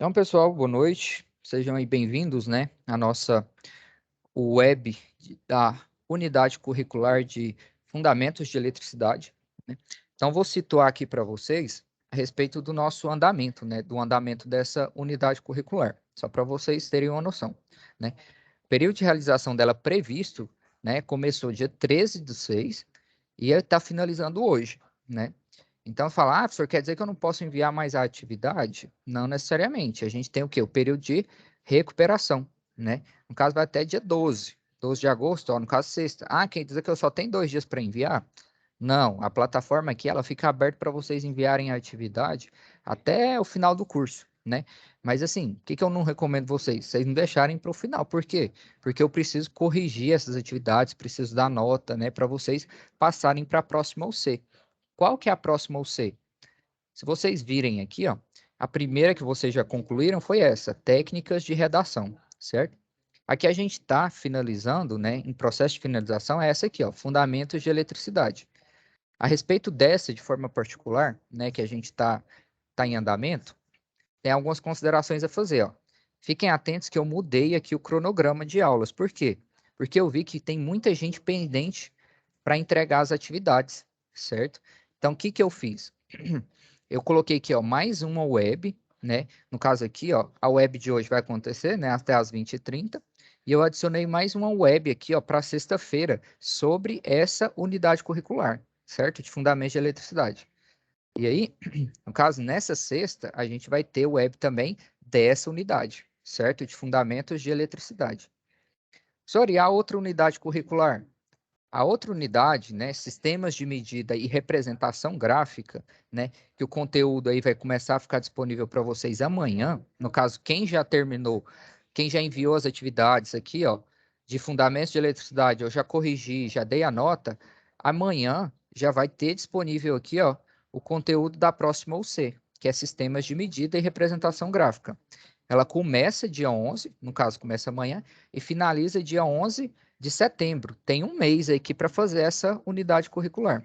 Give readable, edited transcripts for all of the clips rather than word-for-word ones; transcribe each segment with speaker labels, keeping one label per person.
Speaker 1: Então, pessoal, boa noite. Sejam aí bem-vindos, né, à nossa web da Unidade Curricular de Fundamentos de Eletricidade, né? Então, vou situar aqui para vocês a respeito do nosso andamento, né, do andamento dessa unidade curricular, só para vocês terem uma noção, né? O período de realização dela previsto, né, começou dia 13/6 e está finalizando hoje, né? Então, falar, professor, quer dizer que eu não posso enviar mais a atividade? Não necessariamente. A gente tem o quê? O período de recuperação, né? No caso, vai até dia 12 de agosto, ó, no caso, sexta. Ah, quer dizer que eu só tenho 2 dias para enviar? Não, a plataforma aqui, ela fica aberta para vocês enviarem a atividade até o final do curso, né? Mas assim, o que que eu não recomendo vocês? Vocês não deixarem para o final. Por quê? Porque eu preciso corrigir essas atividades, preciso dar nota, né, para vocês passarem para a próxima UC. Qual que é a próxima UC? Se vocês virem aqui, ó, a primeira que vocês já concluíram foi essa, técnicas de redação, certo? Aqui a gente está finalizando, né, em processo de finalização, é essa aqui, ó, fundamentos de eletricidade. A respeito dessa, de forma particular, né, que a gente tá em andamento, tem algumas considerações a fazer, ó. Fiquem atentos que eu mudei aqui o cronograma de aulas. Por quê? Porque eu vi que tem muita gente pendente para entregar as atividades, certo? Então, o que que eu fiz? Eu coloquei aqui, ó, mais uma web, né? No caso aqui, ó, a web de hoje vai acontecer, né, até às 20h30. E eu adicionei mais uma web aqui, ó, para sexta-feira, sobre essa unidade curricular, certo? De fundamentos de eletricidade. E aí, no caso, nessa sexta, a gente vai ter web também dessa unidade, certo? De fundamentos de eletricidade. Sobre a outra unidade curricular, a outra unidade, né, sistemas de medida e representação gráfica, né, que o conteúdo aí vai começar a ficar disponível para vocês amanhã. No caso, quem já terminou, quem já enviou as atividades aqui, ó, de fundamentos de eletricidade, eu já corrigi, já dei a nota. Amanhã já vai ter disponível aqui, ó, o conteúdo da próxima UC, que é sistemas de medida e representação gráfica. Ela começa dia 11, no caso, começa amanhã, e finaliza dia 11 de setembro. Tem um mês aqui para fazer essa unidade curricular.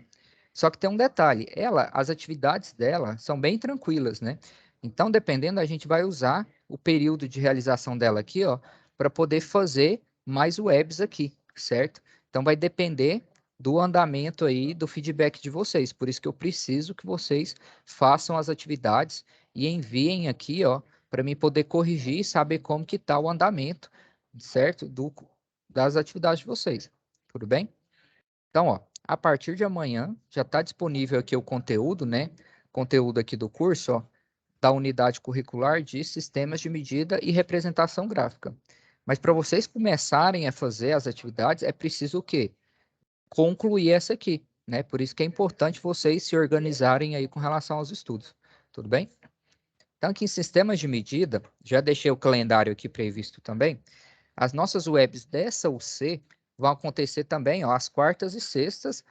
Speaker 1: Só que tem um detalhe, as atividades dela são bem tranquilas, né? Então, dependendo, a gente vai usar o período de realização dela aqui, ó, para poder fazer mais webs aqui, certo? Então, vai depender do andamento aí, do feedback de vocês. Por isso que eu preciso que vocês façam as atividades e enviem aqui, ó, para mim poder corrigir e saber como que está o andamento, certo? Das atividades de vocês. Tudo bem? Então, ó, a partir de amanhã já está disponível aqui o conteúdo, né? Conteúdo aqui do curso, ó, da unidade curricular de sistemas de medida e representação gráfica. Mas para vocês começarem a fazer as atividades, é preciso o quê? Concluir essa aqui, né? Por isso que é importante vocês se organizarem aí com relação aos estudos. Tudo bem? Então, aqui em sistemas de medida, já deixei o calendário aqui previsto também. As nossas webs dessa UC vão acontecer também, ó, às quartas e sextas.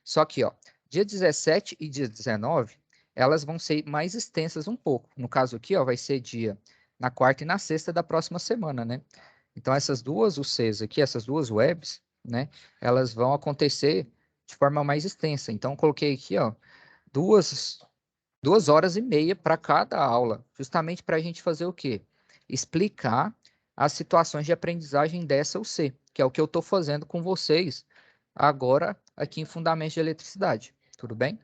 Speaker 1: Só que, ó, dia 17 e dia 19, elas vão ser mais extensas um pouco. No caso aqui, ó, vai ser dia na quarta e na sexta da próxima semana, né? Então, essas duas UCs aqui, essas duas webs, né, elas vão acontecer de forma mais extensa. Então, eu coloquei aqui, ó, duas 2 horas e meia para cada aula, justamente para a gente fazer o quê? Explicar as situações de aprendizagem dessa UC, que é o que eu estou fazendo com vocês agora aqui em Fundamentos de Eletricidade, tudo bem?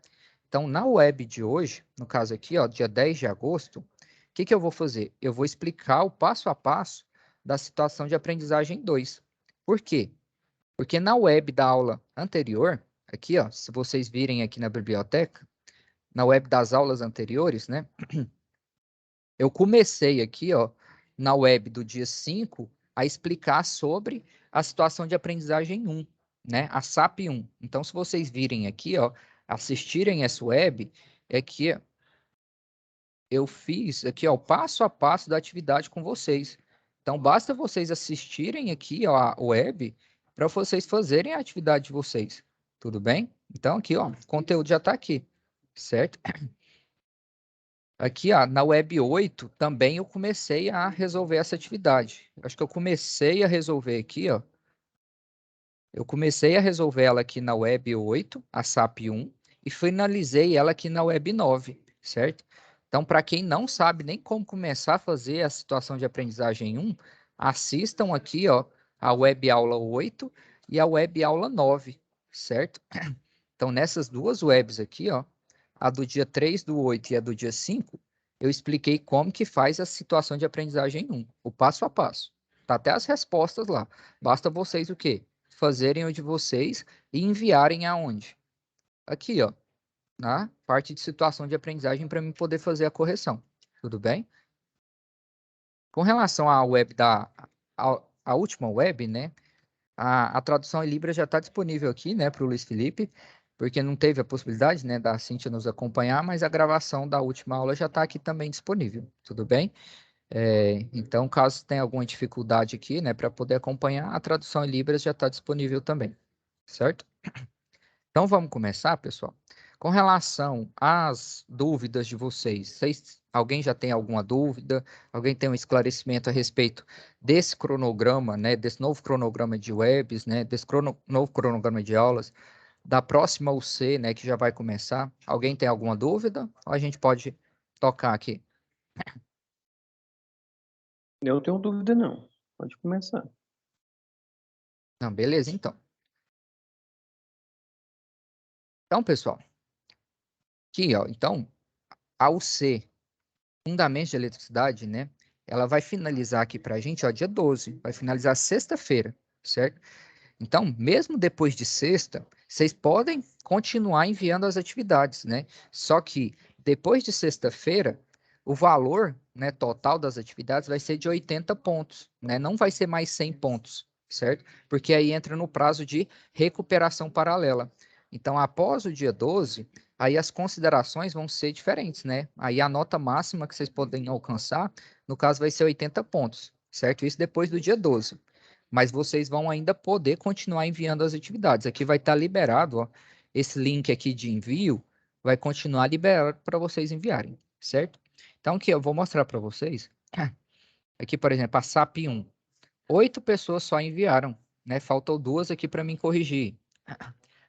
Speaker 1: Então, na web de hoje, no caso aqui, ó, dia 10 de agosto, o que que eu vou fazer? Eu vou explicar o passo a passo da situação de aprendizagem 2. Por quê? Porque na web da aula anterior, aqui, ó, se vocês virem aqui na biblioteca, na web das aulas anteriores, né? Eu comecei aqui, ó, na web do dia 5, a explicar sobre a situação de aprendizagem 1, né? A SAP 1. Então, se vocês virem aqui, ó, assistirem essa web, é que eu fiz aqui, ó, o passo a passo da atividade com vocês. Então, basta vocês assistirem aqui, ó, a web para vocês fazerem a atividade de vocês. Tudo bem? Então, aqui, ó, o conteúdo já está aqui, certo? Aqui, ó, na Web 8, também eu comecei a resolver essa atividade. Acho que eu comecei a resolver aqui, ó. Eu comecei a resolver ela aqui na Web 8, a SAP 1, e finalizei ela aqui na Web 9, certo? Então, para quem não sabe nem como começar a fazer a situação de aprendizagem 1, assistam aqui, ó, a web aula 8 e a web aula 9, certo? Então, nessas duas webs aqui, ó, a do dia 3 do 8 e a do dia 5, eu expliquei como que faz a situação de aprendizagem 1, o passo a passo. Tá até as respostas lá. Basta vocês o quê? Fazerem o de vocês e enviarem aonde? Aqui, ó, na parte de situação de aprendizagem para mim poder fazer a correção. Tudo bem? Com relação à web a última web, né? A tradução em Libras já está disponível aqui, né, para o Luiz Felipe, porque não teve a possibilidade, né, da Cíntia nos acompanhar, mas a gravação da última aula já está aqui também disponível, tudo bem? Então, caso tenha alguma dificuldade aqui, né, para poder acompanhar, a tradução em Libras já está disponível também, certo? Então, vamos começar, pessoal. Com relação às dúvidas de vocês, alguém já tem alguma dúvida? Alguém tem um esclarecimento a respeito desse cronograma, né, desse novo cronograma de webs, né, desse novo cronograma de aulas, da próxima UC, né, que já vai começar? Alguém tem alguma dúvida? Ou a gente pode tocar aqui?
Speaker 2: Eu não tenho dúvida, não. Pode começar.
Speaker 1: Não, beleza, então. Então, pessoal, aqui, ó, então, a UC, Fundamentos de Eletricidade, né? Ela vai finalizar aqui para a gente, ó, dia 12. Vai finalizar sexta-feira, certo? Então, mesmo depois de sexta, vocês podem continuar enviando as atividades, né? Só que depois de sexta-feira, o valor, né, total das atividades vai ser de 80 pontos, né? Não vai ser mais 100 pontos, certo? Porque aí entra no prazo de recuperação paralela. Então, após o dia 12, aí as considerações vão ser diferentes, né? Aí a nota máxima que vocês podem alcançar, no caso, vai ser 80 pontos, certo? Isso depois do dia 12. Mas vocês vão ainda poder continuar enviando as atividades. Aqui vai estar liberado, ó, esse link aqui de envio vai continuar liberado para vocês enviarem, certo? Então, aqui eu vou mostrar para vocês. Aqui, por exemplo, a SAP 1. 8 pessoas só enviaram, né? Faltam 2 aqui para mim corrigir.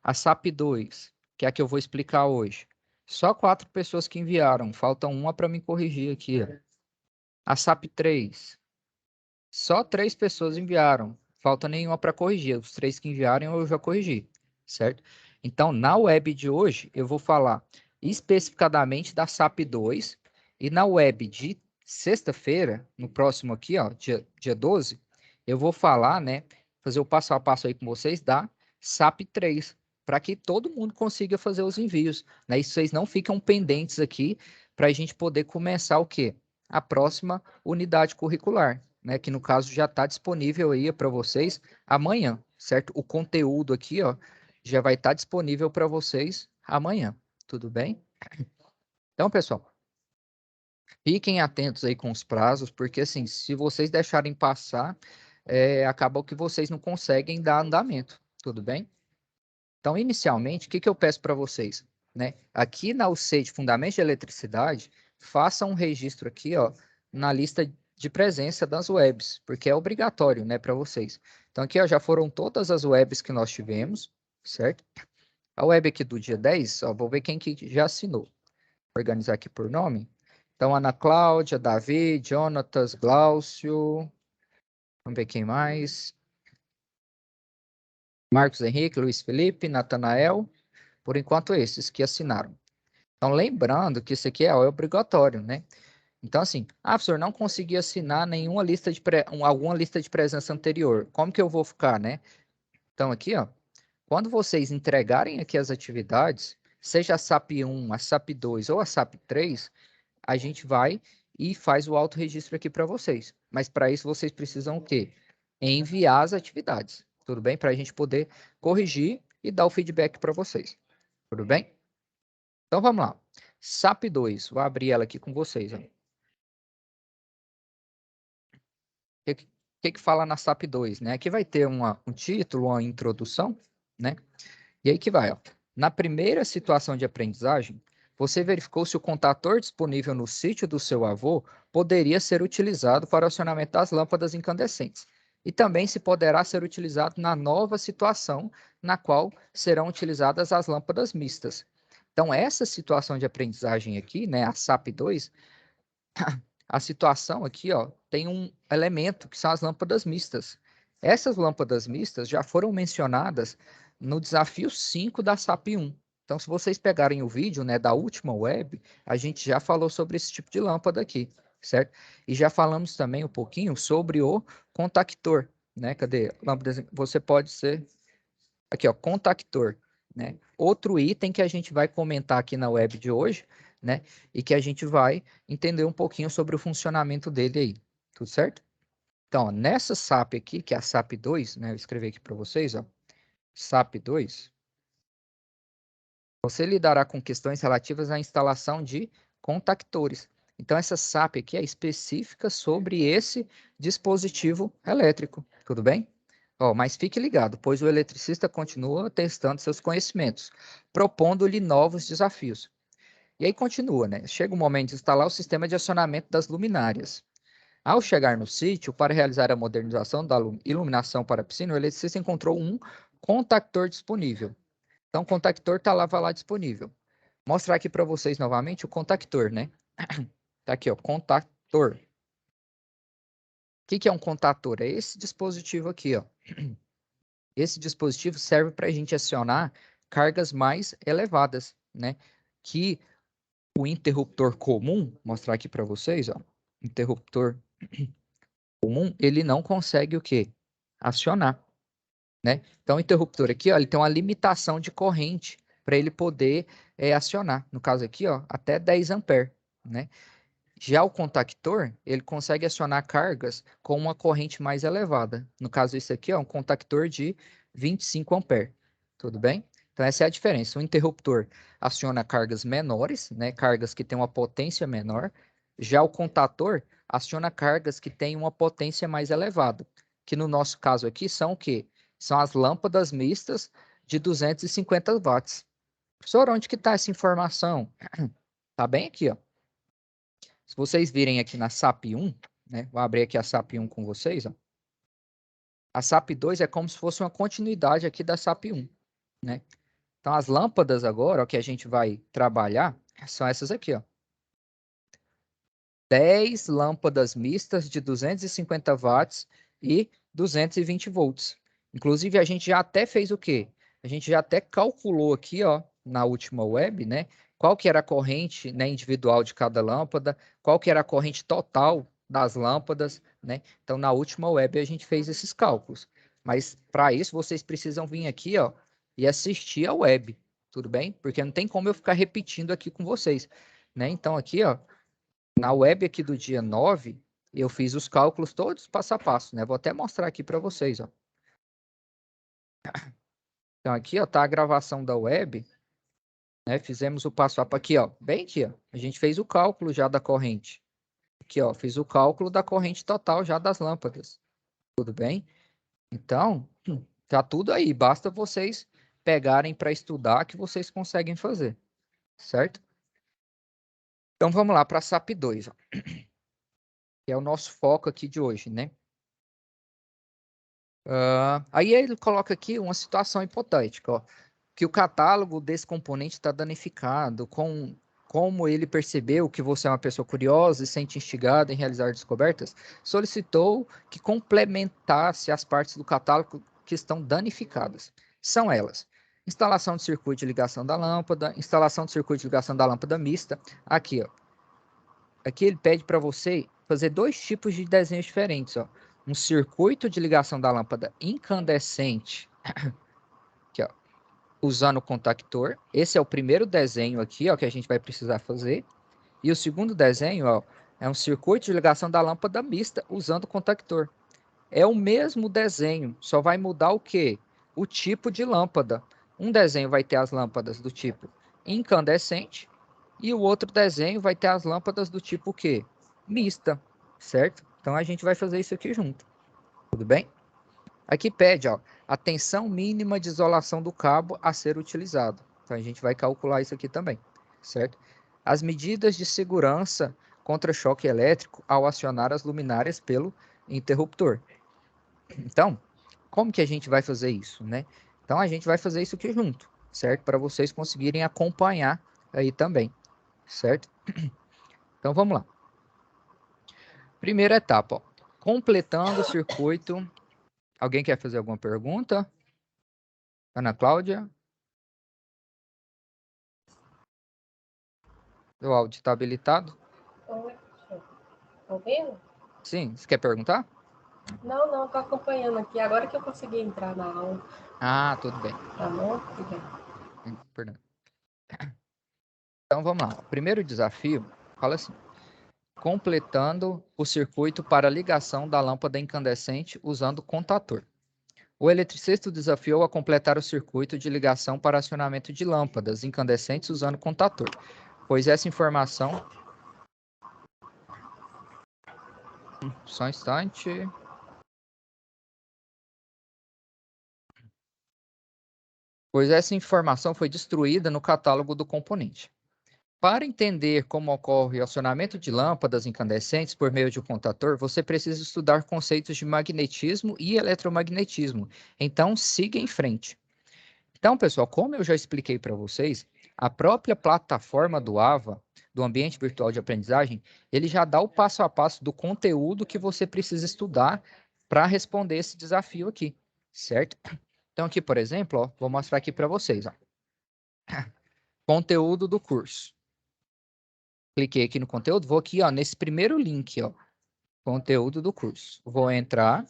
Speaker 1: A SAP 2, que é a que eu vou explicar hoje. Só 4 pessoas que enviaram, faltam uma para me corrigir aqui. Ó. A SAP 3, só 3 pessoas enviaram, falta nenhuma para corrigir. Os 3 que enviaram eu já corrigi, certo? Então, na web de hoje, eu vou falar especificadamente da SAP 2 e na web de sexta-feira, no próximo aqui, ó, dia 12, eu vou falar, né, fazer o passo a passo aí com vocês da SAP 3, para que todo mundo consiga fazer os envios, né? E vocês não ficam pendentes aqui para a gente poder começar o quê? A próxima unidade curricular, né? Que no caso já está disponível aí para vocês amanhã, certo? O conteúdo aqui, ó, já vai estar disponível para vocês amanhã, tudo bem? Então, pessoal, fiquem atentos aí com os prazos, porque assim, se vocês deixarem passar, acaba que vocês não conseguem dar andamento, tudo bem? Então, inicialmente, o que eu peço para vocês? Né? Aqui na UC de Fundamentos de Eletricidade, façam um registro aqui, ó, na lista de presença das webs, porque é obrigatório, né, para vocês. Então, aqui, ó, já foram todas as webs que nós tivemos, certo? A web aqui do dia 10, ó, vou ver quem que já assinou. Vou organizar aqui por nome. Então, Ana Cláudia, Davi, Jonatas, Glaucio, vamos ver quem mais. Marcos Henrique, Luiz Felipe, Natanael, por enquanto esses que assinaram. Então, lembrando que isso aqui é obrigatório, né? Então, assim, professor, não consegui assinar nenhuma lista de alguma lista de presença anterior. Como que eu vou ficar, né? Então, aqui, ó, quando vocês entregarem aqui as atividades, seja a SAP 1, a SAP 2 ou a SAP 3, a gente vai e faz o autorregistro aqui para vocês. Mas para isso vocês precisam o quê? Enviar as atividades, tudo bem? Para a gente poder corrigir e dar o feedback para vocês, tudo bem? Então, vamos lá. SAP 2, vou abrir ela aqui com vocês. Ó. O que fala na SAP 2, né? Aqui vai ter um título, uma introdução, né? E aí que vai, ó. Na primeira situação de aprendizagem, você verificou se o contador disponível no sítio do seu avô poderia ser utilizado para o acionamento das lâmpadas incandescentes. E também se poderá ser utilizado na nova situação na qual serão utilizadas as lâmpadas mistas. Então, essa situação de aprendizagem aqui, né, a SAP2, a situação aqui, ó, tem um elemento que são as lâmpadas mistas. Essas lâmpadas mistas já foram mencionadas no desafio 5 da SAP1. Então, se vocês pegarem o vídeo, né, da última web, a gente já falou sobre esse tipo de lâmpada aqui, certo? E já falamos também um pouquinho sobre o contactor, né? Cadê? Lâmpadas, você pode ser... Aqui, ó, contactor, né? Outro item que a gente vai comentar aqui na web de hoje, né? E que a gente vai entender um pouquinho sobre o funcionamento dele aí. Tudo certo? Então, ó, nessa SAP aqui, que é a SAP 2, né? Eu escrevi aqui para vocês, ó. SAP 2. Você lidará com questões relativas à instalação de contactores. Então, essa SAP aqui é específica sobre esse dispositivo elétrico. Tudo bem? Ó, mas fique ligado, pois o eletricista continua testando seus conhecimentos, propondo-lhe novos desafios. E aí continua, né? Chega o momento de instalar o sistema de acionamento das luminárias. Ao chegar no sítio, para realizar a modernização da iluminação para a piscina, o eletricista encontrou um contactor disponível. Então, o contactor estava lá disponível. Vou mostrar aqui para vocês novamente o contactor, né? Tá aqui, ó, contactor. O que é um contactor? É esse dispositivo aqui, ó. Esse dispositivo serve para a gente acionar cargas mais elevadas, né? Que o interruptor comum, vou mostrar aqui para vocês, ó. Interruptor comum, ele não consegue o quê? Acionar, né? Então, o interruptor aqui, ó, ele tem uma limitação de corrente para ele poder acionar. No caso aqui, ó, até 10 amperes, né? Já o contactor, ele consegue acionar cargas com uma corrente mais elevada. No caso, esse aqui é um contactor de 25 amperes. Tudo bem? Então, essa é a diferença. O interruptor aciona cargas menores, né? Cargas que têm uma potência menor. Já o contactor aciona cargas que têm uma potência mais elevada. Que no nosso caso aqui são o quê? São as lâmpadas mistas de 250 watts. Professor, onde que está essa informação? Tá bem aqui, ó. Se vocês virem aqui na SAP 1, né? Vou abrir aqui a SAP 1 com vocês, ó. A SAP 2 é como se fosse uma continuidade aqui da SAP 1, né? Então, as lâmpadas agora, ó, que a gente vai trabalhar, são essas aqui, ó. 10 lâmpadas mistas de 250 watts e 220 volts. Inclusive, a gente já até fez o quê? A gente já até calculou aqui, ó, na última web, né? Qual que era a corrente, né, individual de cada lâmpada, qual que era a corrente total das lâmpadas, né? Então, na última web a gente fez esses cálculos. Mas, para isso, vocês precisam vir aqui, ó, e assistir a web, tudo bem? Porque não tem como eu ficar repetindo aqui com vocês, né? Então, aqui, ó, na web aqui do dia 9, eu fiz os cálculos todos passo a passo, né? Vou até mostrar aqui para vocês, ó. Então, aqui, ó, tá a gravação da web, né? Fizemos o passo a passo aqui, ó. Bem aqui, ó. A gente fez o cálculo já da corrente. Aqui, ó, fiz o cálculo da corrente total já das lâmpadas. Tudo bem? Então, tá tudo aí. Basta vocês pegarem para estudar que vocês conseguem fazer. Certo? Então, vamos lá para a SAP 2, ó. Que é o nosso foco aqui de hoje, né? Aí ele coloca aqui uma situação hipotética, ó, que o catálogo desse componente está danificado, como ele percebeu que você é uma pessoa curiosa e sente instigada em realizar descobertas, solicitou que complementasse as partes do catálogo que estão danificadas. São elas: instalação de circuito de ligação da lâmpada, instalação de circuito de ligação da lâmpada mista. Aqui, ó. Aqui ele pede para você fazer dois tipos de desenhos diferentes, ó. Um circuito de ligação da lâmpada incandescente, aqui, ó, usando o contactor. Esse é o primeiro desenho aqui, ó, que a gente vai precisar fazer. E o segundo desenho, ó, é um circuito de ligação da lâmpada mista usando o contactor. É o mesmo desenho, só vai mudar o quê? O tipo de lâmpada. Um desenho vai ter as lâmpadas do tipo incandescente e o outro desenho vai ter as lâmpadas do tipo o quê? Mista, certo? Então a gente vai fazer isso aqui junto, tudo bem? Aqui pede, ó, a tensão mínima de isolação do cabo a ser utilizado. Então a gente vai calcular isso aqui também, certo? As medidas de segurança contra choque elétrico ao acionar as luminárias pelo interruptor. Então, como que a gente vai fazer isso, né? Então a gente vai fazer isso aqui junto, certo? Para vocês conseguirem acompanhar aí também, certo? Então, vamos lá. Primeira etapa, ó. Completando o circuito. Alguém quer fazer alguma pergunta? Ana Cláudia? O áudio está habilitado?
Speaker 3: Oi, professor. Tá ouvindo?
Speaker 1: Sim, você quer perguntar?
Speaker 3: Não, tô acompanhando aqui. Agora que eu consegui entrar na aula.
Speaker 1: Ah, tudo bem.
Speaker 3: Tá bom? Obrigada.
Speaker 1: Perdão. Então, vamos lá. O primeiro desafio fala assim: completando o circuito para ligação da lâmpada incandescente usando contator. O eletricista desafiou a completar o circuito de ligação para acionamento de lâmpadas incandescentes usando contator, pois essa informação... Só um instante. Pois essa informação foi destruída no catálogo do componente. Para entender como ocorre o acionamento de lâmpadas incandescentes por meio de um contator, você precisa estudar conceitos de magnetismo e eletromagnetismo. Então, siga em frente. Então, pessoal, como eu já expliquei para vocês, a própria plataforma do AVA, do Ambiente Virtual de Aprendizagem, ele já dá o passo a passo do conteúdo que você precisa estudar para responder esse desafio aqui, certo? Então, aqui, por exemplo, ó, vou mostrar aqui para vocês. Ó. Conteúdo do curso. Cliquei aqui no conteúdo, vou aqui ó, nesse primeiro link, ó, conteúdo do curso. Vou entrar.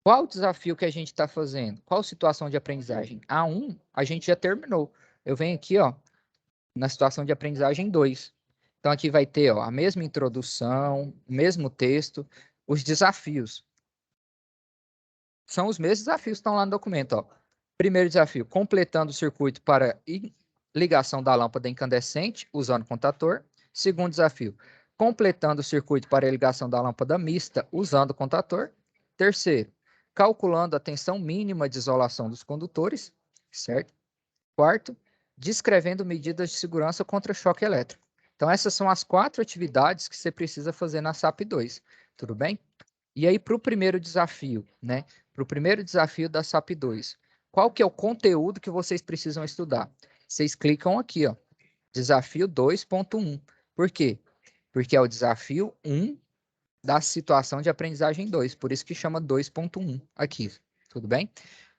Speaker 1: Qual o desafio que a gente está fazendo? Qual situação de aprendizagem? A1, a gente já terminou. Eu venho aqui, ó, na situação de aprendizagem 2. Então, aqui vai ter ó, a mesma introdução, o mesmo texto, os desafios. São os mesmos desafios que estão lá no documento. Ó. Primeiro desafio, completando o circuito para ligação da lâmpada incandescente usando contator. Segundo desafio, completando o circuito para a ligação da lâmpada mista usando contator. Terceiro, calculando a tensão mínima de isolação dos condutores, certo? Quarto, descrevendo medidas de segurança contra choque elétrico. Então, essas são as 4 atividades que você precisa fazer na SAP 2, tudo bem? E aí, para o primeiro desafio, né? Para o primeiro desafio da SAP 2, qual que é o conteúdo que vocês precisam estudar? Vocês clicam aqui, ó, desafio 2.1. Por quê? Porque é o desafio 1 da situação de aprendizagem 2, por isso que chama 2.1 aqui, tudo bem?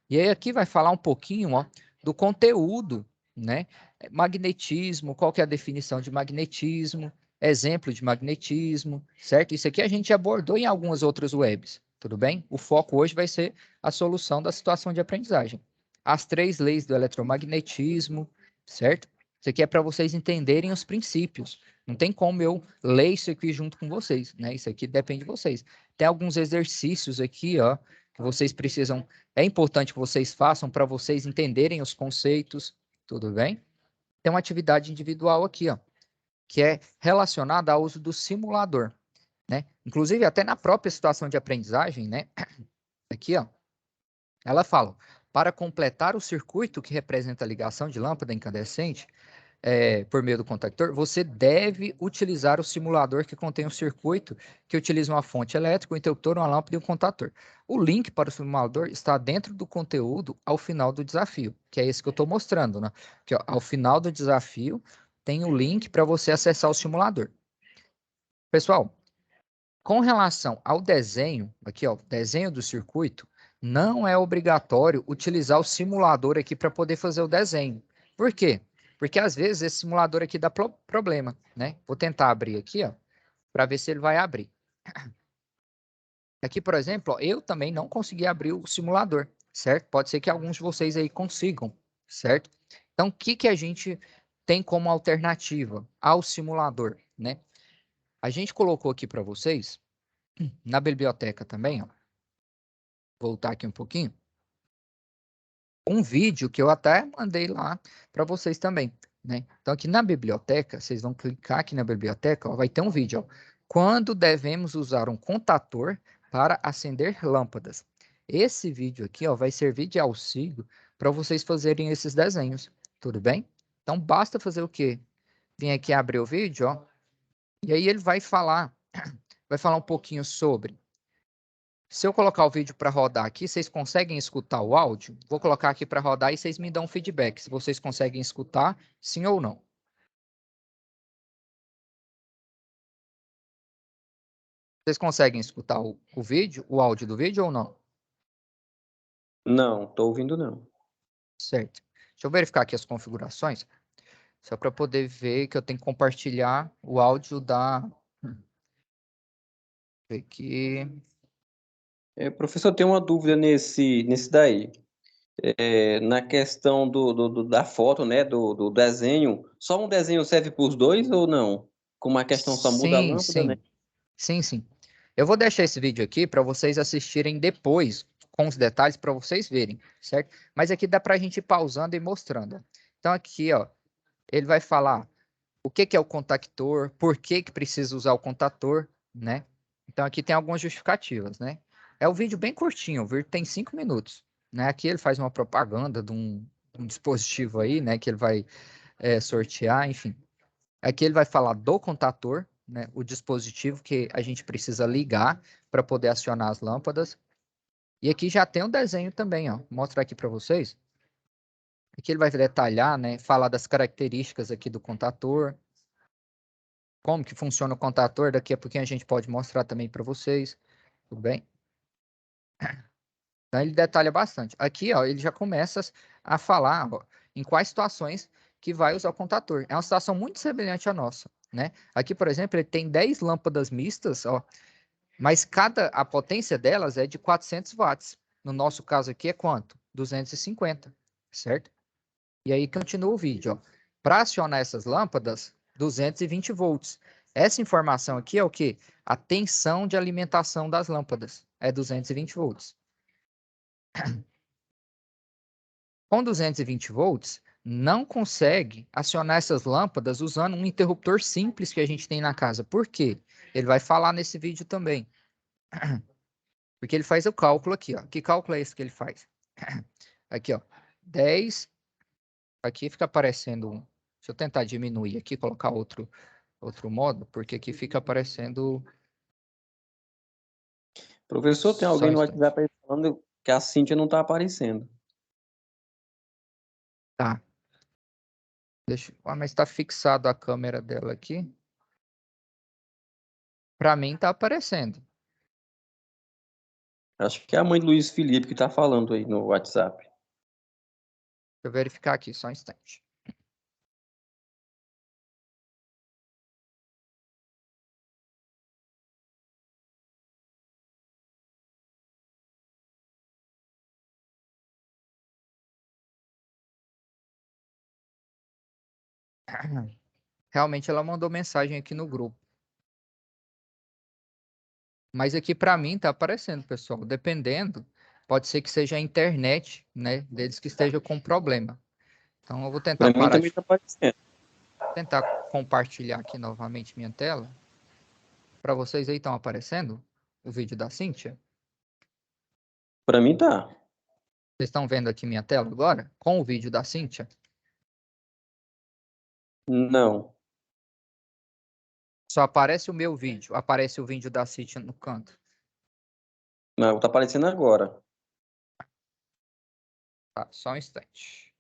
Speaker 1: E aí aqui vai falar um pouquinho, ó, do conteúdo, né? Magnetismo, qual que é a definição de magnetismo, exemplo de magnetismo, certo? Isso aqui a gente abordou em algumas outras webs, tudo bem? O foco hoje vai ser a solução da situação de aprendizagem. As 3 leis do eletromagnetismo, certo? Isso aqui é para vocês entenderem os princípios. Não tem como eu ler isso aqui junto com vocês, né? Isso aqui depende de vocês. Tem alguns exercícios aqui, ó, que vocês precisam, é importante que vocês façam para vocês entenderem os conceitos, tudo bem? Tem uma atividade individual aqui, ó, que é relacionada ao uso do simulador, né? Inclusive, até na própria situação de aprendizagem, né? Aqui, ó, ela fala, para completar o circuito que representa a ligação de lâmpada incandescente, por meio do contactor, você deve utilizar o simulador que contém um circuito que utiliza uma fonte elétrica, um interruptor, uma lâmpada e um contator. O link para o simulador está dentro do conteúdo ao final do desafio, que é esse que eu estou mostrando, né? Que, ó, ao final do desafio tem o link para você acessar o simulador. Pessoal, com relação ao desenho, aqui ó, desenho do circuito, não é obrigatório utilizar o simulador aqui para poder fazer o desenho. Por quê? Porque às vezes esse simulador aqui dá problema, né? Vou tentar abrir aqui, ó, para ver se ele vai abrir. Aqui, por exemplo, ó, eu também não consegui abrir o simulador, certo? Pode ser que alguns de vocês aí consigam, certo? Então, o que que a gente tem como alternativa ao simulador, né? A gente colocou aqui para vocês, na biblioteca também, ó, voltar aqui um pouquinho, um vídeo que eu até mandei lá para vocês também, né? Então, aqui na biblioteca, vocês vão clicar aqui na biblioteca, ó, vai ter um vídeo, ó, quando devemos usar um contator para acender lâmpadas. Esse vídeo aqui, ó, vai servir de auxílio para vocês fazerem esses desenhos, tudo bem? Então, basta fazer o quê? Vim aqui abrir o vídeo, ó, e aí ele vai falar um pouquinho sobre Se eu colocar o vídeo para rodar aqui, vocês conseguem escutar o áudio? Vou colocar aqui para rodar e vocês me dão feedback, se vocês conseguem escutar, sim ou não. Vocês conseguem escutar o vídeo, o áudio do vídeo ou não?
Speaker 2: Não, tô ouvindo não.
Speaker 1: Certo. Deixa eu verificar aqui as configurações, só para poder ver que eu tenho que compartilhar o áudio da... Aqui.
Speaker 2: Professor, tem uma dúvida nesse daí. Na questão da foto, né, do desenho, só um desenho serve para os dois ou não? Como a questão só muda a
Speaker 1: Sim,
Speaker 2: lâmpada, né?
Speaker 1: sim. Sim, sim. Eu vou deixar esse vídeo aqui para vocês assistirem depois, com os detalhes, para vocês verem, certo? Mas aqui dá para a gente ir pausando e mostrando. Então aqui, ó, ele vai falar o que que é o contactor, por que que precisa usar o contactor, né? Então aqui tem algumas justificativas, né? É um vídeo bem curtinho, o vídeo tem 5 minutos, né? Aqui ele faz uma propaganda de um dispositivo aí, né? Que ele vai sortear, enfim. Aqui ele vai falar do contator, né, o dispositivo que a gente precisa ligar para poder acionar as lâmpadas. E aqui já tem um desenho também, ó. Vou mostrar aqui para vocês. Aqui ele vai detalhar, né, falar das características aqui do contator, como que funciona o contator. Daqui a pouquinho a gente pode mostrar também para vocês. Tudo bem? Então ele detalha bastante. Aqui, ó, ele já começa a falar, ó, em quais situações que vai usar o contator. É uma situação muito semelhante à nossa, né? Aqui, por exemplo, ele tem 10 lâmpadas mistas, ó, mas a potência delas é de 400 watts. No nosso caso aqui é quanto? 250, certo? E aí continua o vídeo, ó. Para acionar essas lâmpadas, 220 volts. Essa informação aqui é o quê? A tensão de alimentação das lâmpadas é 220 volts. Com 220 volts, não consegue acionar essas lâmpadas usando um interruptor simples que a gente tem na casa. Por quê? Ele vai falar nesse vídeo também. Porque ele faz o cálculo aqui, ó. Que cálculo é esse que ele faz? Aqui, ó. 10. Aqui fica aparecendo um. Deixa eu tentar diminuir aqui, colocar outro modo, porque aqui fica aparecendo.
Speaker 2: Professor, tem
Speaker 1: Só um
Speaker 2: alguém no
Speaker 1: instante.
Speaker 2: WhatsApp aí falando que a Cíntia não está aparecendo.
Speaker 1: Tá. Mas está fixado a câmera dela aqui. Para mim tá aparecendo.
Speaker 2: Acho que é a mãe do Luiz Felipe que está falando aí no WhatsApp.
Speaker 1: Deixa eu verificar aqui, só um instante. Realmente ela mandou mensagem aqui no grupo. Mas aqui para mim tá aparecendo, pessoal. Dependendo, pode ser que seja a internet, né, deles que esteja com problema. Então eu vou tentar
Speaker 2: Para mim
Speaker 1: parar
Speaker 2: também
Speaker 1: de
Speaker 2: está aparecendo.
Speaker 1: tentar compartilhar aqui novamente minha tela. Para vocês aí estão aparecendo o vídeo da Cíntia?
Speaker 2: Para mim tá.
Speaker 1: Vocês estão vendo aqui minha tela agora com o vídeo da Cíntia?
Speaker 2: Não.
Speaker 1: Só aparece o meu vídeo, aparece o vídeo da Cíntia no canto.
Speaker 2: Não, tá aparecendo agora.
Speaker 1: Tá, só um instante.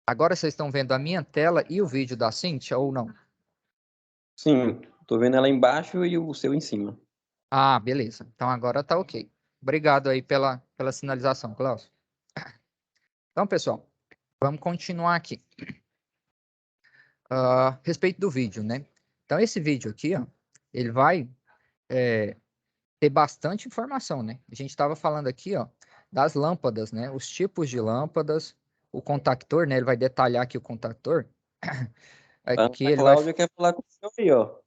Speaker 1: Agora vocês estão vendo a minha tela e o vídeo da Cíntia ou não?
Speaker 2: Sim, tô vendo ela embaixo e o seu em cima.
Speaker 1: Ah, beleza. Então agora tá ok. Obrigado aí pela sinalização, Klaus. Então, pessoal, vamos continuar aqui. Respeito do vídeo, né? Então, esse vídeo aqui, ó, ele vai ter bastante informação, né? A gente estava falando aqui, ó, das lâmpadas, né? Os tipos de lâmpadas, o contactor, né? Ele vai detalhar aqui o contactor.
Speaker 2: A
Speaker 1: Aqui
Speaker 2: Ana
Speaker 1: ele vai...
Speaker 2: Cláudia quer falar com o senhor aí, ó.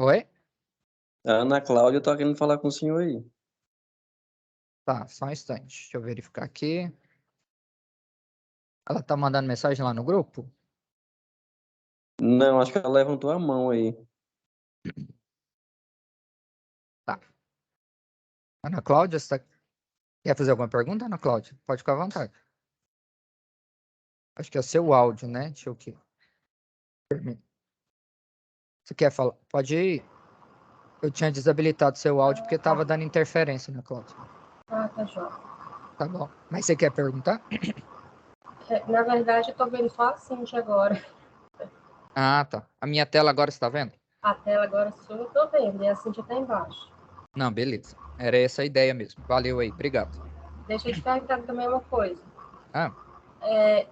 Speaker 1: Oi?
Speaker 2: A Ana Cláudia tá querendo falar com o senhor aí.
Speaker 1: Tá, só um instante. Deixa eu verificar aqui. Ela tá mandando mensagem lá no grupo?
Speaker 2: Não, acho que ela levantou a mão aí.
Speaker 1: Tá. Ana Cláudia, quer fazer alguma pergunta, Ana Cláudia? Pode ficar à vontade. Acho que é seu áudio, né? Deixa eu aqui. Você quer falar? Pode ir. Eu tinha desabilitado seu áudio porque estava dando interferência, né, Cláudio?
Speaker 3: Ah, tá joia.
Speaker 1: Tá bom. Mas você quer perguntar?
Speaker 3: Na verdade, eu tô vendo só a Cintia agora.
Speaker 1: Ah, tá. A minha tela agora está vendo?
Speaker 3: A tela agora sua eu tô vendo, e a Cintia tá embaixo.
Speaker 1: Não, beleza. Era essa a ideia mesmo. Valeu aí, obrigado.
Speaker 3: Deixa eu te perguntar também uma coisa.
Speaker 1: Ah,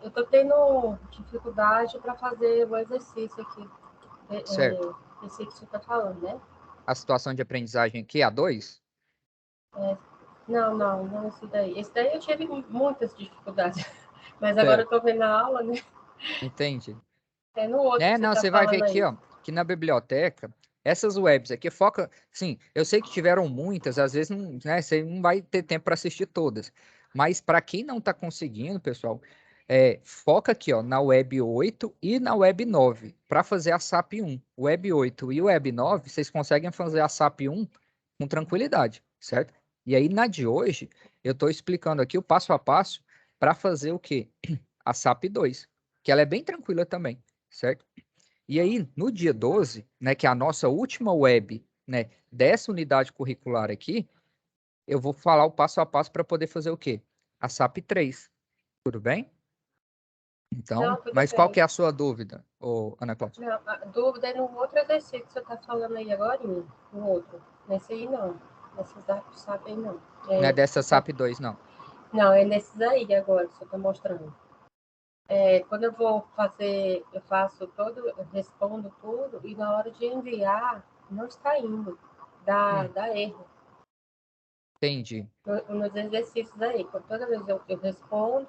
Speaker 3: Eu tô tendo dificuldade para fazer o exercício aqui.
Speaker 1: certo.
Speaker 3: Esse que você tá falando, né?
Speaker 1: A situação de aprendizagem aqui, a 2?
Speaker 3: Não, esse daí. Esse daí eu tive muitas dificuldades. Mas agora eu
Speaker 1: Certo.
Speaker 3: tô vendo a aula, né?
Speaker 1: Entende?
Speaker 3: É no outro que você
Speaker 1: Não,
Speaker 3: tá
Speaker 1: você vai ver
Speaker 3: falando
Speaker 1: aqui,
Speaker 3: aí.
Speaker 1: ó, que na biblioteca, essas webs aqui foca, sim, eu sei que tiveram muitas, às vezes não, né, você não vai ter tempo para assistir todas, mas para quem não está conseguindo, pessoal, foca aqui, ó, na web 8 e na web 9 para fazer a SAP 1. Web 8 e web 9, vocês conseguem fazer a SAP 1 com tranquilidade, certo? E aí na de hoje, eu estou explicando aqui o passo a passo para fazer o quê? A SAP 2, que ela é bem tranquila também, certo? E aí, no dia 12, né, que é a nossa última web, né, dessa unidade curricular aqui, eu vou falar o passo a passo para poder fazer o quê? A SAP 3. Tudo bem? Então,
Speaker 3: Não, tudo
Speaker 1: mas qual
Speaker 3: bem.
Speaker 1: que é a sua dúvida, Ana Cláudia?
Speaker 3: Não, a dúvida é no outro exercício que você tá falando aí agora, no outro. Nesse aí não. Nesse sabe aí não.
Speaker 1: Não é dessa
Speaker 3: Você tá...
Speaker 1: SAP 2, não.
Speaker 3: Não, é nesses aí agora que você tá mostrando. Quando eu vou fazer, eu faço todo, eu respondo tudo e na hora de enviar, não está indo. Dá erro
Speaker 1: Entendi.
Speaker 3: nos exercícios aí. Toda vez eu respondo,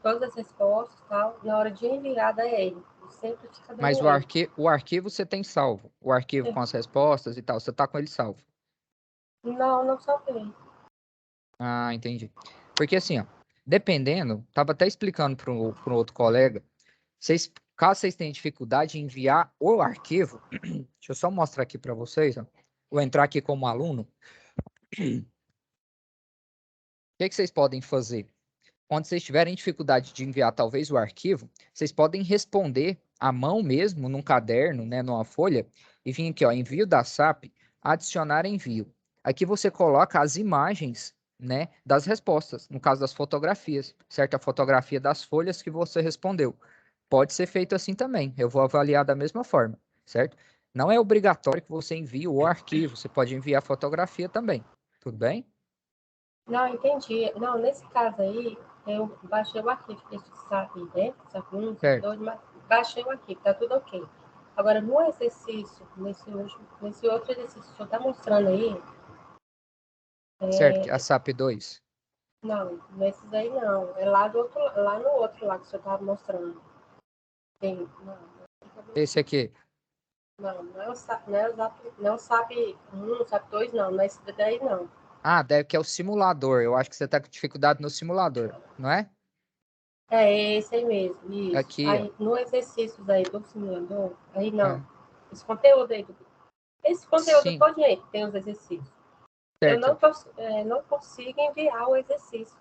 Speaker 3: todas as respostas e tal, na hora de enviar dá erro. Sempre fica
Speaker 1: Mas
Speaker 3: dando erro.
Speaker 1: o arquivo você tem salvo. O arquivo com as respostas e tal, você tá com ele salvo.
Speaker 3: Não sabia.
Speaker 1: Ah, entendi. Porque assim, ó, dependendo, tava até explicando para um outro colega, caso vocês tenham dificuldade em enviar o arquivo, deixa eu só mostrar aqui para vocês, ó. Vou entrar aqui como aluno. O que vocês podem fazer? Quando vocês tiverem dificuldade de enviar talvez o arquivo, vocês podem responder à mão mesmo, num caderno, né, numa folha, e vir aqui, ó, envio da SAP, adicionar envio. Aqui você coloca as imagens, né, das respostas, no caso das fotografias, certo? A fotografia das folhas que você respondeu. Pode ser feito assim também. Eu vou avaliar da mesma forma, certo? Não é obrigatório que você envie o arquivo, você pode enviar a fotografia também. Tudo bem?
Speaker 3: Não, entendi. Não, nesse caso aí, eu baixei o arquivo desse SAP, né? SAP 1, SAP
Speaker 1: Certo.
Speaker 3: 2, mas baixei o arquivo, tá tudo ok. Agora, no exercício, nesse outro exercício que o senhor está mostrando aí,
Speaker 1: Certo, que é a SAP 2.
Speaker 3: não, nesses aí não. É lá no outro lá que o senhor estava mostrando. Tem,
Speaker 1: Esse aqui.
Speaker 3: não é o SAP, não é o SAP 1, SAP 2, não é esse daí não.
Speaker 1: Ah, deve que é o simulador. Eu acho que você está com dificuldade no simulador, não é?
Speaker 3: É esse aí mesmo, isso.
Speaker 1: Aqui, ó.
Speaker 3: Aí, no exercício aí do simulador, aí não.
Speaker 1: Ah,
Speaker 3: Esse conteúdo aí, esse conteúdo
Speaker 1: sim,
Speaker 3: todo aí que tem os exercícios. Eu
Speaker 1: certo.
Speaker 3: não consigo enviar o exercício.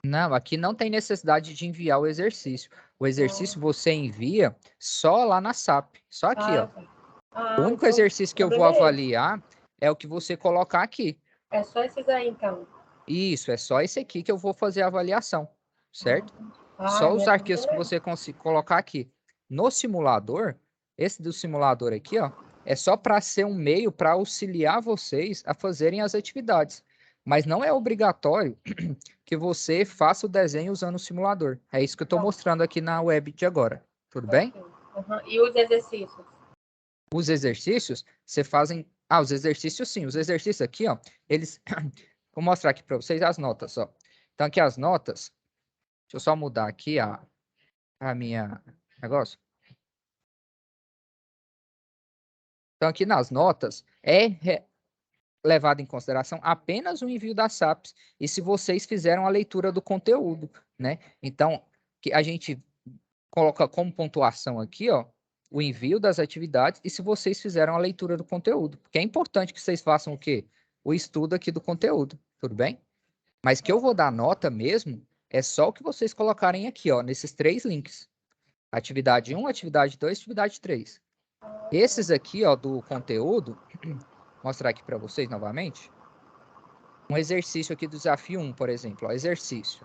Speaker 1: Não, aqui não tem necessidade de enviar o exercício. O
Speaker 3: Ah,
Speaker 1: exercício você envia só lá na SAP. Só aqui, ó.
Speaker 3: tá.
Speaker 1: O
Speaker 3: Ah,
Speaker 1: único
Speaker 3: então o
Speaker 1: exercício que eu vou
Speaker 3: problema é esse.
Speaker 1: avaliar é o que você colocar aqui.
Speaker 3: É só esses aí, então.
Speaker 1: Isso, é só esse aqui que eu vou fazer a avaliação, certo?
Speaker 3: Ah,
Speaker 1: Só os
Speaker 3: minha
Speaker 1: arquivos
Speaker 3: dúvida
Speaker 1: que
Speaker 3: é.
Speaker 1: você conseguir colocar aqui. No simulador, esse do simulador aqui, ó, é só para ser um meio para auxiliar vocês a fazerem as atividades. Mas não é obrigatório que você faça o desenho usando o simulador. É isso que eu estou
Speaker 3: Tá,
Speaker 1: mostrando aqui na web de agora. Tudo bem?
Speaker 3: ok. Uhum. E os exercícios?
Speaker 1: Os exercícios, você fazem. Ah, os exercícios sim. Os exercícios aqui, ó, eles. Vou mostrar aqui para vocês as notas, ó. Então, aqui as notas. Deixa eu só mudar aqui a minha negócio. Então, aqui nas notas, levado em consideração apenas o envio das SAPs e se vocês fizeram a leitura do conteúdo, né? Então, que a gente coloca como pontuação aqui, ó, o envio das atividades e se vocês fizeram a leitura do conteúdo. Porque é importante que vocês façam o quê? O estudo aqui do conteúdo, tudo bem? Mas que eu vou dar nota mesmo É só o que vocês colocarem aqui, ó, nesses 3 links. Atividade 1, atividade 2, atividade 3. Esses aqui, ó, do conteúdo, vou mostrar aqui para vocês novamente. Um exercício aqui do desafio 1, por exemplo, ó, exercício.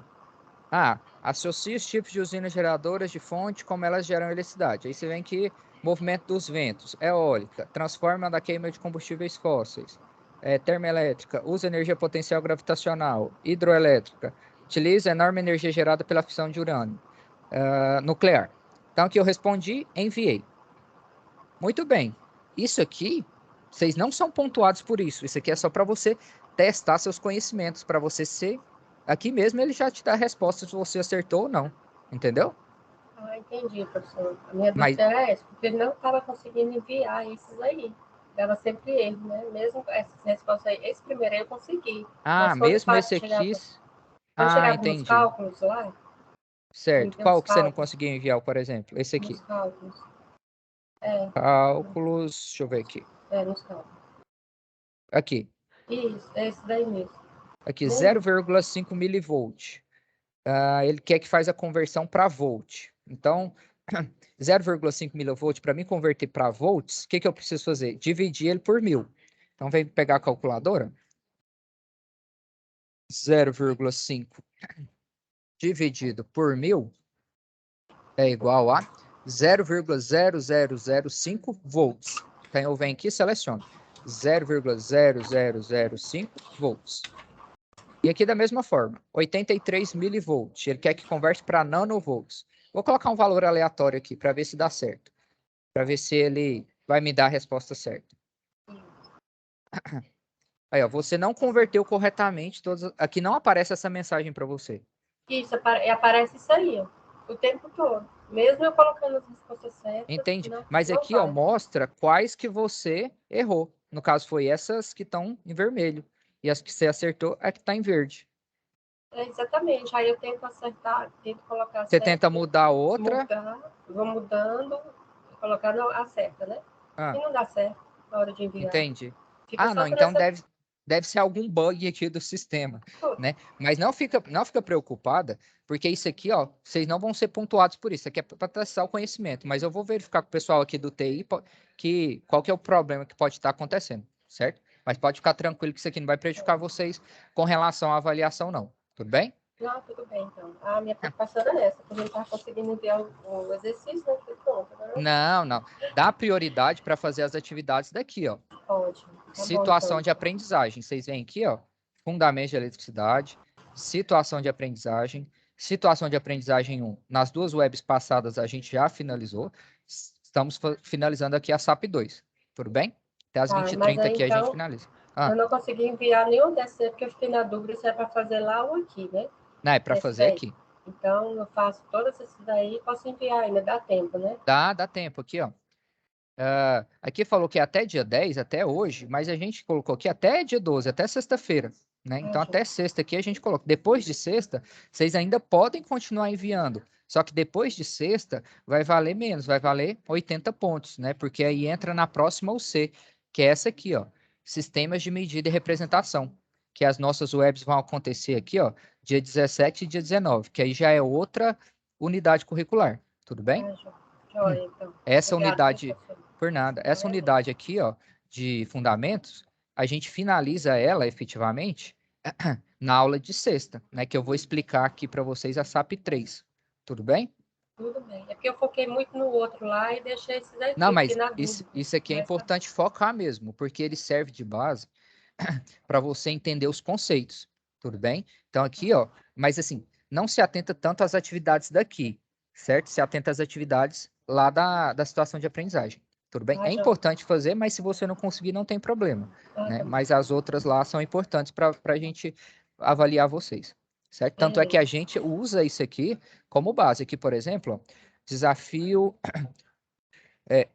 Speaker 1: Associe os tipos de usinas geradoras de fonte, como elas geram eletricidade. Aí você vem aqui, movimento dos ventos, eólica, transforma da queima de combustíveis fósseis, termoelétrica, usa energia potencial gravitacional, hidroelétrica, utiliza enorme energia gerada pela fissão de urânio, nuclear. Então aqui eu respondi, enviei. Muito bem. Isso aqui, vocês não são pontuados por isso. Isso aqui é só para você testar seus conhecimentos, para você ser... Aqui mesmo ele já te dá a resposta se você acertou ou não. Entendeu?
Speaker 3: Entendi, professor. A minha
Speaker 1: Mas-
Speaker 3: dúvida era essa, porque ele não estava conseguindo enviar esses aí. Dava sempre erro, né? Mesmo essas respostas aí. Esse primeiro aí eu consegui. Mas quando
Speaker 1: mesmo esse aqui...
Speaker 3: Quando chegava nos
Speaker 1: entendi.
Speaker 3: cálculos lá,
Speaker 1: Certo.
Speaker 3: tem
Speaker 1: Qual
Speaker 3: uns
Speaker 1: que você não
Speaker 3: cálculos.
Speaker 1: conseguiu enviar, por exemplo? Esse aqui.
Speaker 3: Nos cálculos.
Speaker 1: Cálculos... Deixa eu ver aqui.
Speaker 3: Nos cálculos.
Speaker 1: Aqui.
Speaker 3: Isso, é esse daí mesmo.
Speaker 1: Aqui,
Speaker 3: Mesmo?
Speaker 1: 0,5 milivolt. Ele quer que faz a conversão para volt. Então, 0,5 milivolt, para mim converter para volts, o que eu preciso fazer? Dividir ele por 1000. Então, vem pegar a calculadora. 0,5 dividido por 1000 é igual a 0,0005 volts. Então, eu venho aqui e seleciono 0,0005 volts. E aqui da mesma forma, 83 milivolts. Ele quer que converte para nanovolts. Vou colocar um valor aleatório aqui para ver se dá certo. Para ver se ele vai me dar a resposta certa. Aí, ó, você não converteu corretamente todos. Aqui não aparece essa mensagem para você.
Speaker 3: Isso, aparece isso aí, ó, o tempo todo. Mesmo eu colocando as respostas certas.
Speaker 1: Entendi.
Speaker 3: Não,
Speaker 1: Mas
Speaker 3: não
Speaker 1: aqui, ó,
Speaker 3: faz.
Speaker 1: mostra quais que você errou. No caso, foi essas que estão em vermelho. E as que você acertou é que está em verde.
Speaker 3: Exatamente. Aí eu tento acertar, tento colocar
Speaker 1: Você
Speaker 3: certo,
Speaker 1: tenta mudar outra.
Speaker 3: vou mudando, colocando a certa, né? E não dá certo na hora de enviar.
Speaker 1: Entendi.
Speaker 3: Fica só
Speaker 1: Não,
Speaker 3: por
Speaker 1: então
Speaker 3: essa...
Speaker 1: deve ser algum bug aqui do sistema, né? Mas não fica preocupada, porque isso aqui, ó, vocês não vão ser pontuados por isso. Isso aqui é para testar o conhecimento, mas eu vou verificar com o pessoal aqui do TI qual que é o problema que pode estar acontecendo, certo? Mas pode ficar tranquilo que isso aqui não vai prejudicar vocês com relação à avaliação, não. Tudo bem?
Speaker 3: Não, tudo bem, então. A minha preocupação era essa, porque a gente estava conseguindo enviar o exercício, né? Pronto, né?
Speaker 1: Não. Dá prioridade para fazer as atividades daqui, ó.
Speaker 3: Ótimo. Tá
Speaker 1: Situação
Speaker 3: bom, então.
Speaker 1: de aprendizagem. Vocês veem aqui, ó, fundamentos de eletricidade, situação de aprendizagem 1. Nas 2 webs passadas a gente já finalizou. Estamos finalizando aqui a SAP 2. Tudo bem? Até as 20h30
Speaker 3: aí,
Speaker 1: aqui a gente
Speaker 3: então,
Speaker 1: finaliza.
Speaker 3: eu não consegui enviar nenhum desses, porque eu fiquei na dúvida se é para fazer lá ou aqui, né?
Speaker 1: Não, é para fazer
Speaker 3: daí.
Speaker 1: aqui.
Speaker 3: Então, eu faço todas essas daí e posso enviar ainda, dá tempo, né?
Speaker 1: Dá tempo aqui, ó. Aqui falou que até dia 10, até hoje, mas a gente colocou aqui até dia 12, até sexta-feira, né? Então, até sexta aqui a gente coloca. Depois de sexta, vocês ainda podem continuar enviando. Só que depois de sexta, vai valer menos, vai valer 80 pontos, né? Porque aí entra na próxima UC, que é essa aqui, ó. Sistemas de medida e representação. Que as nossas webs vão acontecer aqui, ó, dia 17 e dia 19, que aí já é outra unidade curricular. Tudo bem?
Speaker 3: Joia, então.
Speaker 1: Essa
Speaker 3: Obrigada,
Speaker 1: unidade... Por nada. Essa unidade aqui, ó, de fundamentos, a gente finaliza ela efetivamente na aula de sexta, né? Que eu vou explicar aqui para vocês a SAP 3. Tudo bem?
Speaker 3: Tudo bem. É porque eu foquei muito no outro lá e deixei esses aqui.
Speaker 1: Não, mas
Speaker 3: na
Speaker 1: isso aqui é importante focar mesmo, porque ele serve de base para você entender os conceitos. Tudo bem? Então aqui, ó, mas assim, não se atenta tanto às atividades daqui, certo? Se atenta às atividades lá da situação de aprendizagem. Tudo bem? É importante fazer, mas se você não conseguir, não tem problema, né? Mas as outras lá são importantes para a gente avaliar vocês, certo? Tanto é que a gente usa isso aqui como base. Aqui, por exemplo, ó, desafio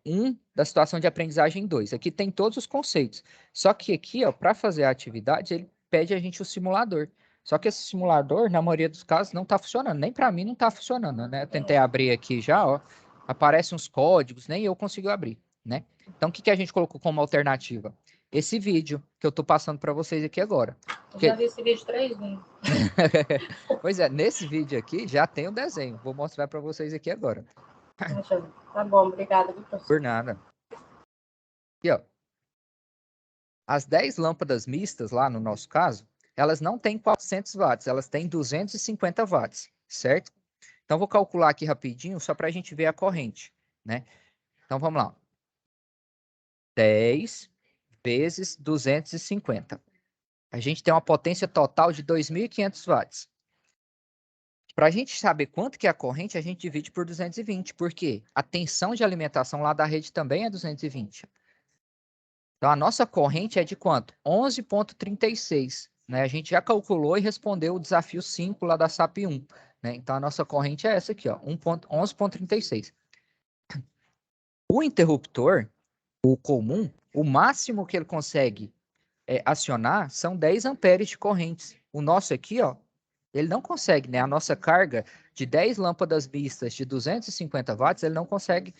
Speaker 1: 1 da situação de aprendizagem 2. Aqui tem todos os conceitos. Só que aqui, ó, para fazer a atividade, ele pede a gente o simulador. Só que esse simulador, na maioria dos casos, não está funcionando. Nem para mim não está funcionando, né? Eu tentei abrir aqui já, ó. Aparecem uns códigos, nem eu consigo abrir, né? Então, o que a gente colocou como alternativa? esse vídeo que eu estou passando para vocês aqui agora.
Speaker 3: Eu já vi esse vídeo 3 vezes.
Speaker 1: Pois é, nesse vídeo aqui já tem o desenho. Vou mostrar para vocês aqui agora.
Speaker 3: Tá bom, obrigada, viu, professor?
Speaker 1: Por nada. Aqui, ó. As 10 lâmpadas mistas, lá no nosso caso, elas não têm 400 watts, elas têm 250 watts, certo? Então, vou calcular aqui rapidinho, só para a gente ver a corrente, né? Então, vamos lá. 10 vezes 250. A gente tem uma potência total de 2.500 watts. Para a gente saber quanto que é a corrente, a gente divide por 220, porque a tensão de alimentação lá da rede também é 220. Então, a nossa corrente é de quanto? 11,36. Né? A gente já calculou e respondeu o desafio 5 lá da SAP 1. Né? Então, a nossa corrente é essa aqui, ó, 11,36. O interruptor, o comum, o máximo que ele consegue acionar são 10 amperes de correntes. O nosso aqui, ó, ele não consegue, né? A nossa carga de 10 lâmpadas mistas de 250 watts, ele não consegue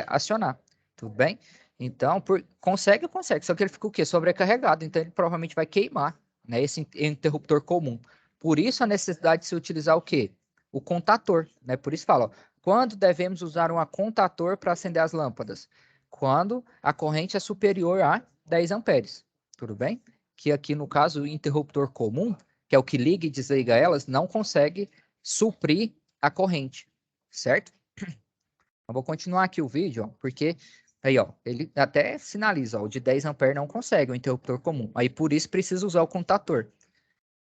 Speaker 1: acionar. Tudo bem? Então, consegue, só que ele fica o quê? Sobrecarregado, então ele provavelmente vai queimar, né? Esse interruptor comum. Por isso a necessidade de se utilizar o quê? O contator, né? Por isso fala, ó, quando devemos usar um contator para acender as lâmpadas? Quando a corrente é superior a 10 amperes, tudo bem? Que aqui no caso o interruptor comum, que é o que liga e desliga elas, não consegue suprir a corrente, certo? Eu vou continuar aqui o vídeo, ó, porque aí, ó, ele até sinaliza, ó, o de 10 amperes não consegue, o interruptor comum. Aí, por isso, precisa usar o contator.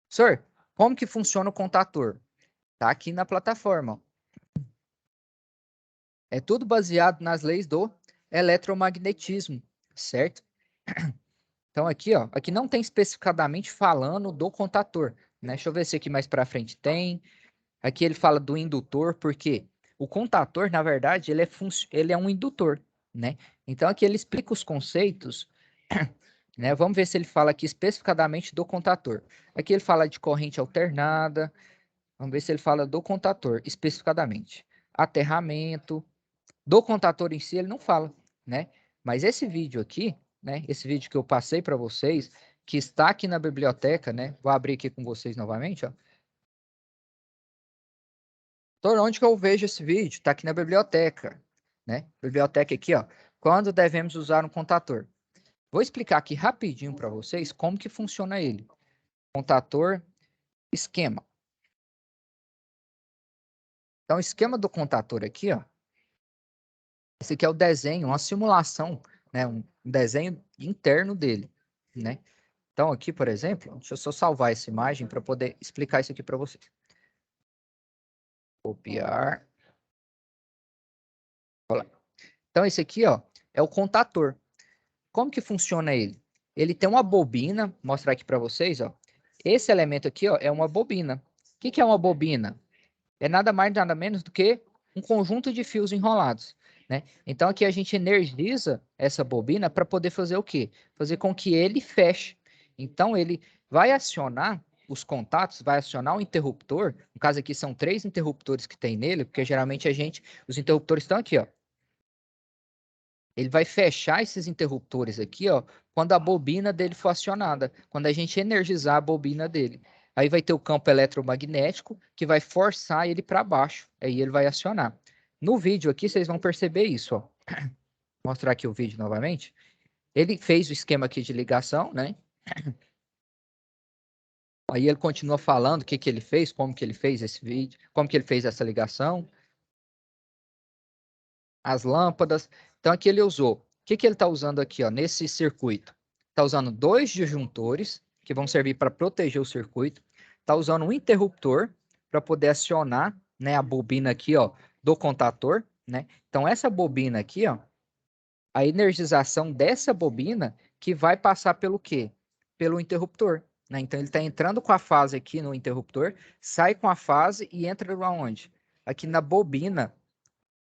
Speaker 1: Senhor, como que funciona o contator? Tá aqui na plataforma, ó. É tudo baseado nas leis do eletromagnetismo, certo? Então, aqui, ó, aqui não tem especificadamente falando do contator, né? Deixa eu ver se aqui mais para frente tem. Aqui ele fala do indutor, porque o contator, na verdade, ele é um indutor, né? Então, aqui ele explica os conceitos, né? Vamos ver se ele fala aqui especificadamente do contator. Aqui ele fala de corrente alternada. Vamos ver se ele fala do contator especificadamente. Aterramento. Do contator em si ele não fala, né? Mas esse vídeo aqui, né? Esse vídeo que eu passei para vocês, que está aqui na biblioteca, né? Vou abrir aqui com vocês novamente, ó. Então, onde que eu vejo esse vídeo? Está aqui na biblioteca, né? Biblioteca aqui, ó. Quando devemos usar um contator? Vou explicar aqui rapidinho para vocês como que funciona ele. Contator, esquema. Então, o esquema do contator aqui, ó. Esse aqui é o desenho, uma simulação, né? Um desenho interno dele, né? Então, aqui, por exemplo, deixa eu só salvar essa imagem para poder explicar isso aqui para vocês. Copiar. Olha. Então, esse aqui, ó, é o contator. Como que funciona ele? Ele tem uma bobina, vou mostrar aqui para vocês, ó. Esse elemento aqui, ó, é uma bobina. O que que é uma bobina? É nada mais, nada menos do que um conjunto de fios enrolados, né? Então, aqui a gente energiza essa bobina para poder fazer o quê? Fazer com que ele feche. Então, ele vai acionar os contatos, vai acionar o interruptor. No caso aqui, são 3 interruptores que tem nele, porque geralmente os interruptores estão aqui, ó. Ele vai fechar esses interruptores aqui, ó, quando a bobina dele for acionada, quando a gente energizar a bobina dele. Aí vai ter o campo eletromagnético que vai forçar ele para baixo, aí ele vai acionar. No vídeo aqui vocês vão perceber isso, ó. Vou mostrar aqui o vídeo novamente. Ele fez o esquema aqui de ligação, né? Aí ele continua falando o que que ele fez, como que ele fez esse vídeo, como que ele fez essa ligação. As lâmpadas. Então, aqui ele usou. O que que ele está usando aqui, ó, nesse circuito? Está usando 2 disjuntores, que vão servir para proteger o circuito. Está usando um interruptor para poder acionar, né, a bobina aqui, ó, do contator, né? Então, essa bobina aqui, ó, a energização dessa bobina que vai passar pelo quê? Pelo interruptor, né? Então, ele está entrando com a fase aqui no interruptor, sai com a fase e entra aonde? Aqui na bobina,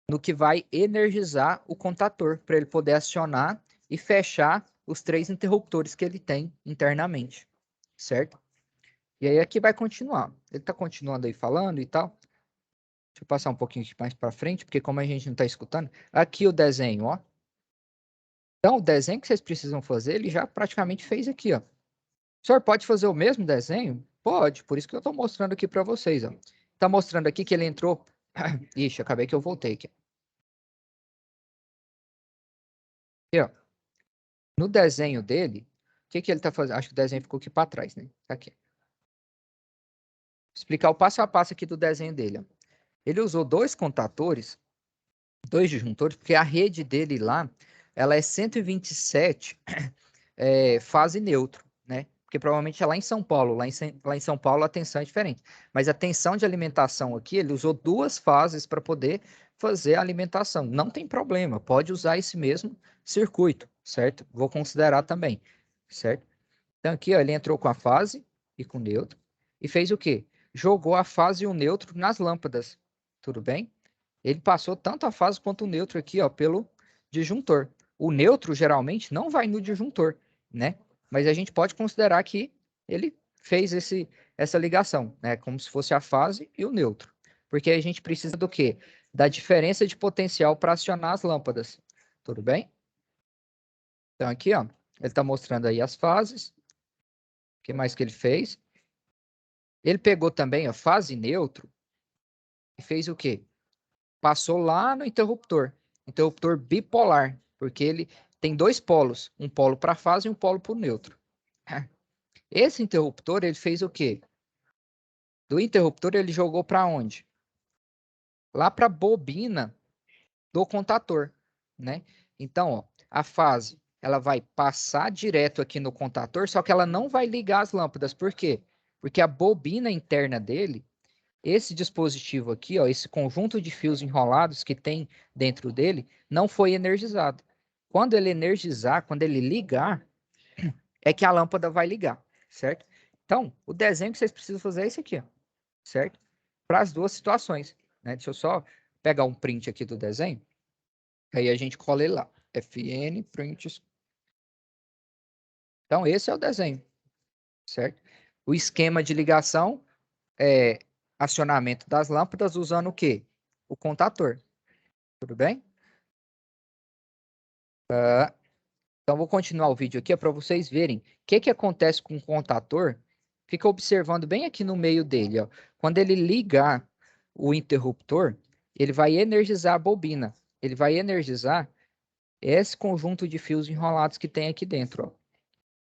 Speaker 1: no que vai energizar o contator, para ele poder acionar e fechar os 3 interruptores que ele tem internamente, certo? E aí aqui vai continuar. Ele está continuando aí falando e tal. Deixa eu passar um pouquinho mais para frente, porque como a gente não está escutando, aqui o desenho, ó. Então, o desenho que vocês precisam fazer, ele já praticamente fez aqui, ó. O senhor pode fazer o mesmo desenho? Pode, por isso que eu estou mostrando aqui para vocês, ó. Está mostrando aqui que ele entrou... Ixi, acabei que eu voltei aqui. Aqui, ó. No desenho dele, o que ele está fazendo? Acho que o desenho ficou aqui para trás, né? Tá aqui. Vou explicar o passo a passo aqui do desenho dele, ó. Ele usou dois contatores, dois disjuntores, porque a rede dele lá, ela é 127 fase neutro, né? Porque provavelmente é lá em São Paulo. Lá em São Paulo a tensão é diferente. Mas a tensão de alimentação aqui, ele usou duas fases para poder fazer a alimentação. Não tem problema, pode usar esse mesmo circuito, certo? Vou considerar também, certo? Então aqui, ó, ele entrou com a fase e com o neutro e fez o quê? Jogou a fase e o neutro nas lâmpadas, tudo bem? Ele passou tanto a fase quanto o neutro aqui, ó, pelo disjuntor. O neutro geralmente não vai no disjuntor, né? Mas a gente pode considerar que ele fez essa ligação, né? Como se fosse a fase e o neutro. Porque a gente precisa do quê? Da diferença de potencial para acionar as lâmpadas. Tudo bem? Então aqui, ó, ele está mostrando aí as fases. O que mais que ele fez? Ele pegou também a fase neutro e fez o quê? Passou lá no interruptor bipolar, porque ele tem dois polos, um polo para a fase e um polo para o neutro. Esse interruptor, ele fez o quê? Do interruptor, ele jogou para onde? Lá para a bobina do contator, né? Então, ó, a fase, ela vai passar direto aqui no contator, só que ela não vai ligar as lâmpadas. Por quê? Porque a bobina interna dele, esse dispositivo aqui, ó, esse conjunto de fios enrolados que tem dentro dele, não foi energizado. Quando ele energizar, quando ele ligar, é que a lâmpada vai ligar, certo? Então, o desenho que vocês precisam fazer é esse aqui, ó, certo? Para as duas situações, né? Deixa eu só pegar um print aqui do desenho, aí a gente cola ele lá. FN prints. Então, esse é o desenho, certo? O esquema de ligação é acionamento das lâmpadas usando o quê? O contator. Tudo bem? Então, vou continuar o vídeo aqui para vocês verem o que acontece com o contator. Fica observando bem aqui no meio dele, ó. Quando ele ligar o interruptor, ele vai energizar a bobina. Ele vai energizar esse conjunto de fios enrolados que tem aqui dentro, ó.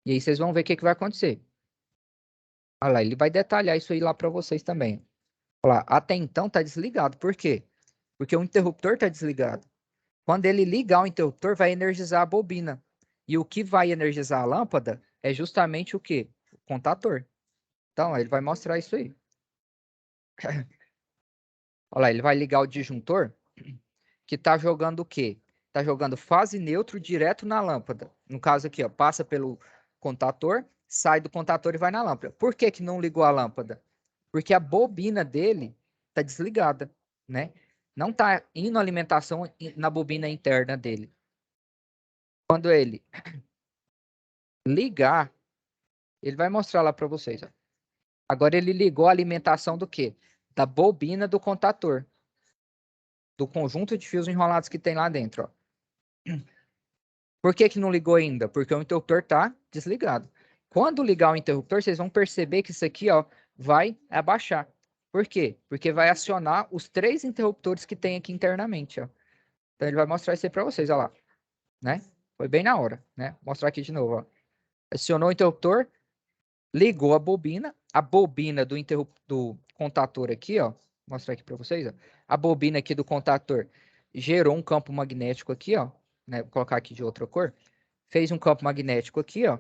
Speaker 1: E aí vocês vão ver o que vai acontecer. Olha lá, ele vai detalhar isso aí lá para vocês também. Olha lá, até então está desligado. Por quê? Porque o interruptor está desligado. Quando ele ligar o interruptor, vai energizar a bobina. E o que vai energizar a lâmpada é justamente o quê? O contator. Então, ele vai mostrar isso aí. Olha lá, ele vai ligar o disjuntor, que está jogando o quê? Está jogando fase neutro direto na lâmpada. No caso aqui, ó, passa pelo contator, sai do contator e vai na lâmpada. Por que que não ligou a lâmpada? Porque a bobina dele está desligada, né? Não está indo alimentação na bobina interna dele. Quando ele ligar, ele vai mostrar lá para vocês, ó. Agora ele ligou a alimentação do quê? Da bobina do contator. Do conjunto de fios enrolados que tem lá dentro, ó. Por que que não ligou ainda? Porque o interruptor está desligado. Quando ligar o interruptor, vocês vão perceber que isso aqui, ó, vai abaixar. Por quê? Porque vai acionar os três interruptores que tem aqui internamente, ó. Então ele vai mostrar isso aí para vocês, ó lá, né? Foi bem na hora, né? Vou mostrar aqui de novo, ó. Acionou o interruptor, ligou a bobina do contator aqui, ó. Vou mostrar aqui para vocês, ó. A bobina aqui do contator gerou um campo magnético aqui, ó, né? Vou colocar aqui de outra cor. Fez um campo magnético aqui, ó.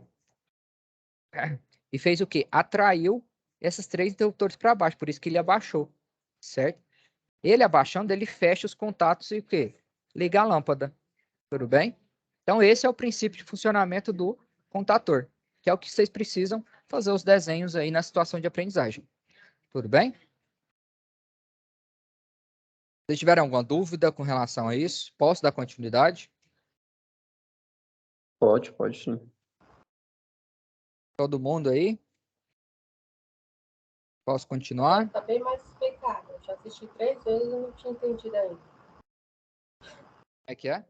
Speaker 1: E fez o quê? Atraiu esses três interruptores para baixo, por isso que ele abaixou, certo? Ele abaixando, ele fecha os contatos e o quê? Liga a lâmpada, tudo bem? Então esse é o princípio de funcionamento do contator, que é o que vocês precisam fazer os desenhos aí na situação de aprendizagem. Tudo bem? Se tiverem alguma dúvida com relação a isso, posso dar continuidade?
Speaker 2: Pode sim.
Speaker 1: Todo mundo aí? Posso continuar?
Speaker 3: Está bem mais explicado. Eu já assisti 3 vezes e não tinha entendido ainda.
Speaker 1: É que é?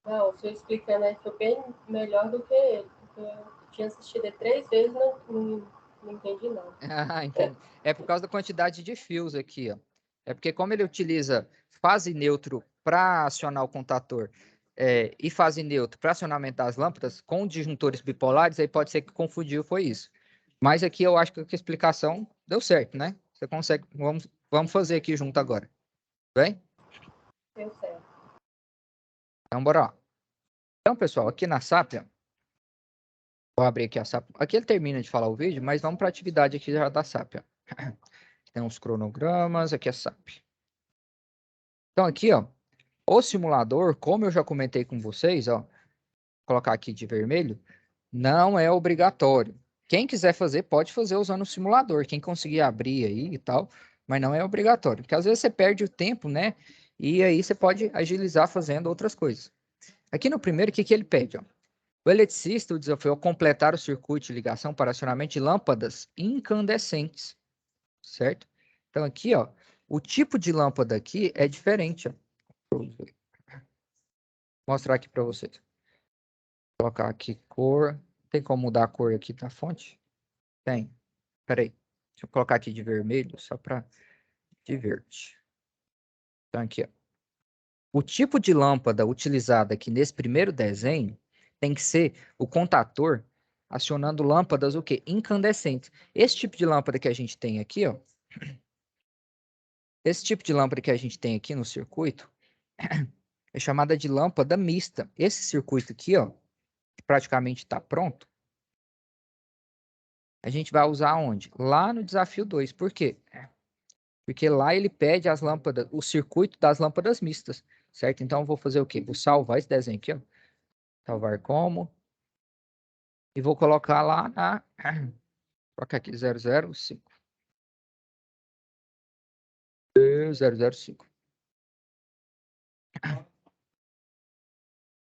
Speaker 3: Não, o senhor explicando aí foi bem melhor do que ele, porque eu tinha assistido ele 3 vezes e não entendi nada.
Speaker 1: Ah, entendi. É por causa da quantidade de fios aqui, ó. É porque como ele utiliza fase neutro para acionar o contator e fase neutro para acionamento das lâmpadas com disjuntores bipolares, aí pode ser que confundiu, foi isso. Mas aqui eu acho que a explicação deu certo, né? Você consegue, vamos fazer aqui junto agora. Bem?
Speaker 3: Deu certo.
Speaker 1: Então, bora lá. Então, pessoal, aqui na SAP, ó, vou abrir aqui a SAP. Aqui ele termina de falar o vídeo, mas vamos para a atividade aqui já da SAP, ó. Tem uns cronogramas, aqui é SAP. Então, aqui, ó, o simulador, como eu já comentei com vocês, ó, vou colocar aqui de vermelho, não é obrigatório. Quem quiser fazer, pode fazer usando o simulador. Quem conseguir abrir aí e tal, mas não é obrigatório. Porque às vezes você perde o tempo, né? E aí você pode agilizar fazendo outras coisas. Aqui no primeiro, o que ele pede? Ó? O eletricista, o desafio é completar o circuito de ligação para acionamento de lâmpadas incandescentes, certo? Então aqui, ó, o tipo de lâmpada aqui é diferente, ó. Vou mostrar aqui para vocês. Vou colocar aqui cor. Tem como mudar a cor aqui da fonte? Tem. Peraí. Deixa eu colocar aqui de vermelho, só para de verde. Então aqui, ó. O tipo de lâmpada utilizada aqui nesse primeiro desenho tem que ser o contator acionando lâmpadas o quê? Incandescentes. Esse tipo de lâmpada que a gente tem aqui, ó. Esse tipo de lâmpada que a gente tem aqui no circuito é chamada de lâmpada mista. Esse circuito aqui, ó, que praticamente está pronto, a gente vai usar onde? Lá no desafio 2. Por quê? Porque lá ele pede as lâmpadas, o circuito das lâmpadas mistas, certo? Então eu vou fazer o quê? Vou salvar esse desenho aqui, ó. Salvar como. E vou colocar lá na... Colocar aqui 005. 005.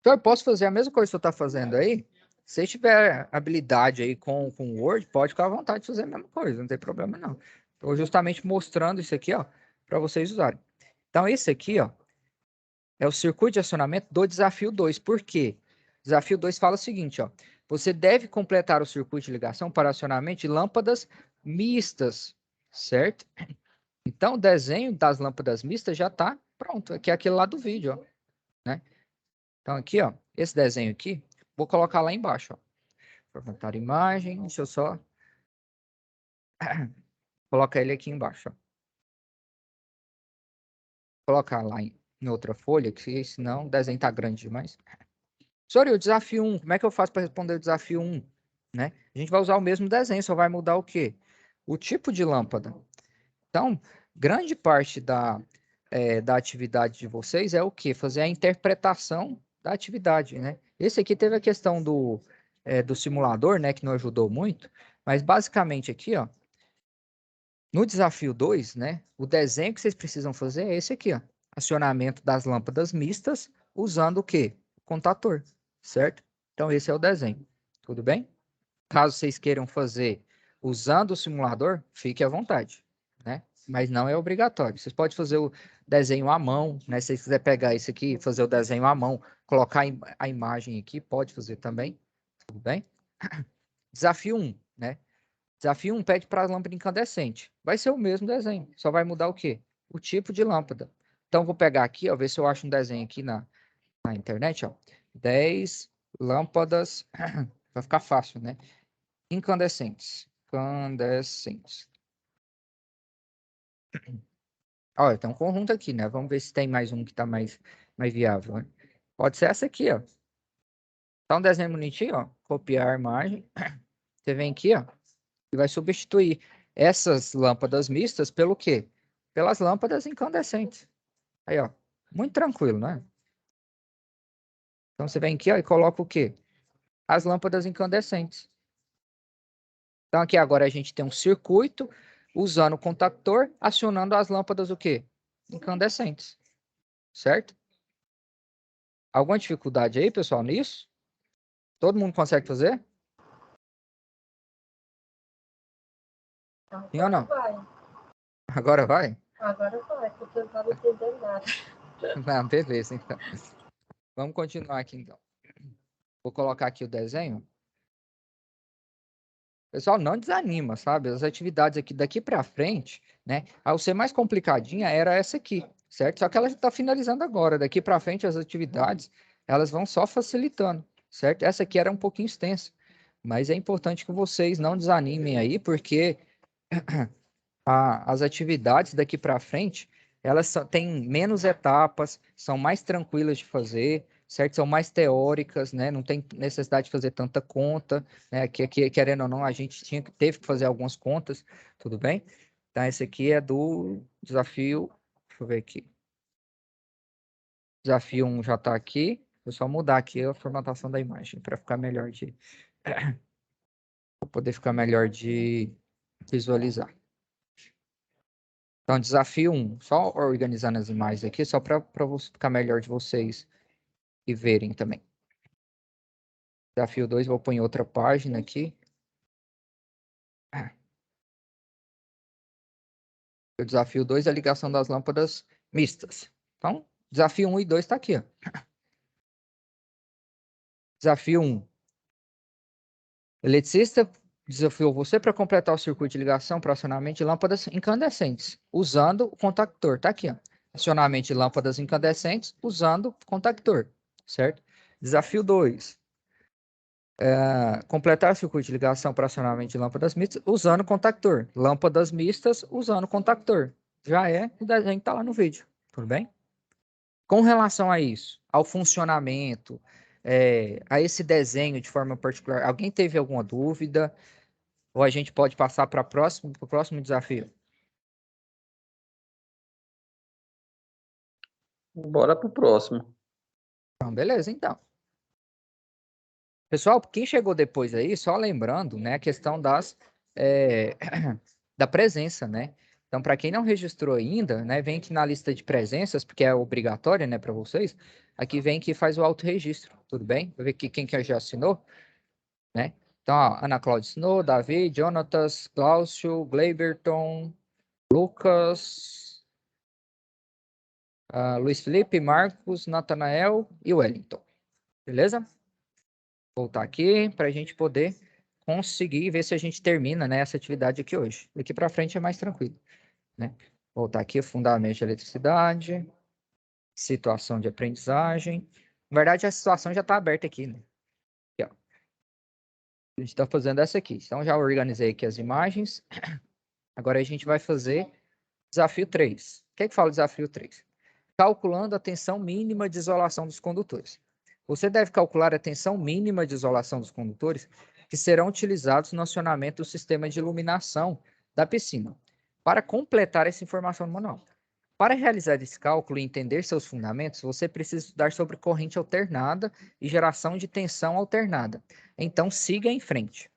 Speaker 1: Então eu posso fazer a mesma coisa que você está fazendo aí. Se você tiver habilidade aí com o Word, pode ficar à vontade de fazer a mesma coisa, não tem problema não. Estou justamente mostrando isso aqui, ó, para vocês usarem. Então esse aqui, ó, é o circuito de acionamento do desafio 2. Por quê? Desafio 2 fala o seguinte, ó. Você deve completar o circuito de ligação para acionamento de lâmpadas mistas, certo? Então, o desenho das lâmpadas mistas já está pronto, que é aquele lá do vídeo, ó, né? Então, aqui, ó, esse desenho aqui, vou colocar lá embaixo, ó. Formatar imagem, deixa eu só... Coloca ele aqui embaixo, ó. Colocar lá em outra folha, que senão o desenho tá grande demais. Sorry, o desafio 1, como é que eu faço para responder o desafio 1? Né? A gente vai usar o mesmo desenho, só vai mudar o quê? O tipo de lâmpada. Então, grande parte da atividade de vocês é o quê? Fazer a interpretação da atividade, né? Esse aqui teve a questão do simulador, né, que não ajudou muito, mas basicamente aqui, ó, no desafio 2, né, o desenho que vocês precisam fazer é esse aqui, ó, acionamento das lâmpadas mistas usando o quê? O contator, certo? Então, esse é o desenho, tudo bem? Caso vocês queiram fazer usando o simulador, fique à vontade, né? Mas não é obrigatório. Vocês podem fazer o desenho à mão, né? Se vocês quiserem pegar isso aqui e fazer o desenho à mão, colocar a imagem aqui, pode fazer também, tudo bem? Desafio 1, né? Desafio 1 pede para a lâmpada incandescente. Vai ser o mesmo desenho, só vai mudar o quê? O tipo de lâmpada. Então, vou pegar aqui, ó, ver se eu acho um desenho aqui na internet, ó. 10 lâmpadas, vai ficar fácil, né? Incandescentes. Incandescentes. Olha, tem um conjunto aqui, né? Vamos ver se tem mais um que está mais viável, né? Pode ser essa aqui, ó. Tá um desenho bonitinho, ó. Copiar a imagem. Você vem aqui, ó. E vai substituir essas lâmpadas mistas pelo quê? Pelas lâmpadas incandescentes. Aí, ó. Muito tranquilo, né? Então, você vem aqui, ó, e coloca o quê? As lâmpadas incandescentes. Então, aqui agora a gente tem um circuito usando o contactor, acionando as lâmpadas o quê? Incandescentes. Certo? Alguma dificuldade aí, pessoal, nisso? Todo mundo consegue fazer? Sim ou não?
Speaker 3: Vai.
Speaker 1: Agora vai?
Speaker 3: Agora vai, porque eu não estava entendendo nada.
Speaker 1: Não, beleza, então. Vamos continuar aqui, então. Vou colocar aqui o desenho. Pessoal, não desanima, sabe? As atividades aqui daqui para frente, né? A ser mais complicadinha era essa aqui, certo? Só que ela já está finalizando agora. Daqui para frente, as atividades, elas vão só facilitando, certo? Essa aqui era um pouquinho extensa, mas é importante que vocês não desanimem aí, porque as atividades daqui para frente, elas têm menos etapas, são mais tranquilas de fazer, certo? São mais teóricas, né? Não tem necessidade de fazer tanta conta, né? Que querendo ou não, a gente teve que fazer algumas contas, tudo bem? Então, esse aqui é do desafio, deixa eu ver aqui. Desafio 1 já está aqui. Vou só mudar aqui a formatação da imagem para ficar melhor de poder ficar melhor de visualizar. Então, desafio 1, só organizando as imagens aqui, só para ficar melhor de vocês e verem também. Desafio 2, vou pôr em outra página aqui. O desafio 2 é a ligação das lâmpadas mistas. Então, desafio 1 e 2 está aqui. Ó. Desafio 1. Eletricista desafiou você para completar o circuito de ligação para acionamento de lâmpadas incandescentes, usando o contactor. Está aqui, ó. Acionamento de lâmpadas incandescentes usando o contactor, certo? Desafio 2. Completar o circuito de ligação para acionamento de lâmpadas mistas usando contactor. Lâmpadas mistas usando contactor. Já é o desenho que está lá no vídeo, tudo bem? Com relação a isso, ao funcionamento, a esse desenho de forma particular, alguém teve alguma dúvida? Ou a gente pode passar para o próximo desafio?
Speaker 2: Bora pro próximo.
Speaker 1: Então, beleza, então. Pessoal, quem chegou depois aí, só lembrando, né, a questão da presença, né? Então, para quem não registrou ainda, né, vem aqui na lista de presenças, porque é obrigatória, né, para vocês. Aqui vem que faz o autorregistro, tudo bem? Vou ver aqui quem que já assinou, né? Então, ó, Ana Cláudia Snow, Davi, Jonatas, Cláudio, Gleiberton, Lucas, Luiz Felipe, Marcos, Natanael e Wellington. Beleza? Voltar aqui para a gente poder conseguir ver se a gente termina, né, essa atividade aqui hoje. Daqui para frente é mais tranquilo, né? Voltar aqui, fundamento de eletricidade, situação de aprendizagem. Na verdade, a situação já está aberta aqui, né? Aqui, ó. A gente está fazendo essa aqui. Então, já organizei aqui as imagens. Agora a gente vai fazer desafio 3. O que é que fala o desafio 3? Calculando a tensão mínima de isolação dos condutores. Você deve calcular a tensão mínima de isolação dos condutores que serão utilizados no acionamento do sistema de iluminação da piscina. Para completar essa informação no manual. Para realizar esse cálculo e entender seus fundamentos, você precisa estudar sobre corrente alternada e geração de tensão alternada. Então, siga em frente.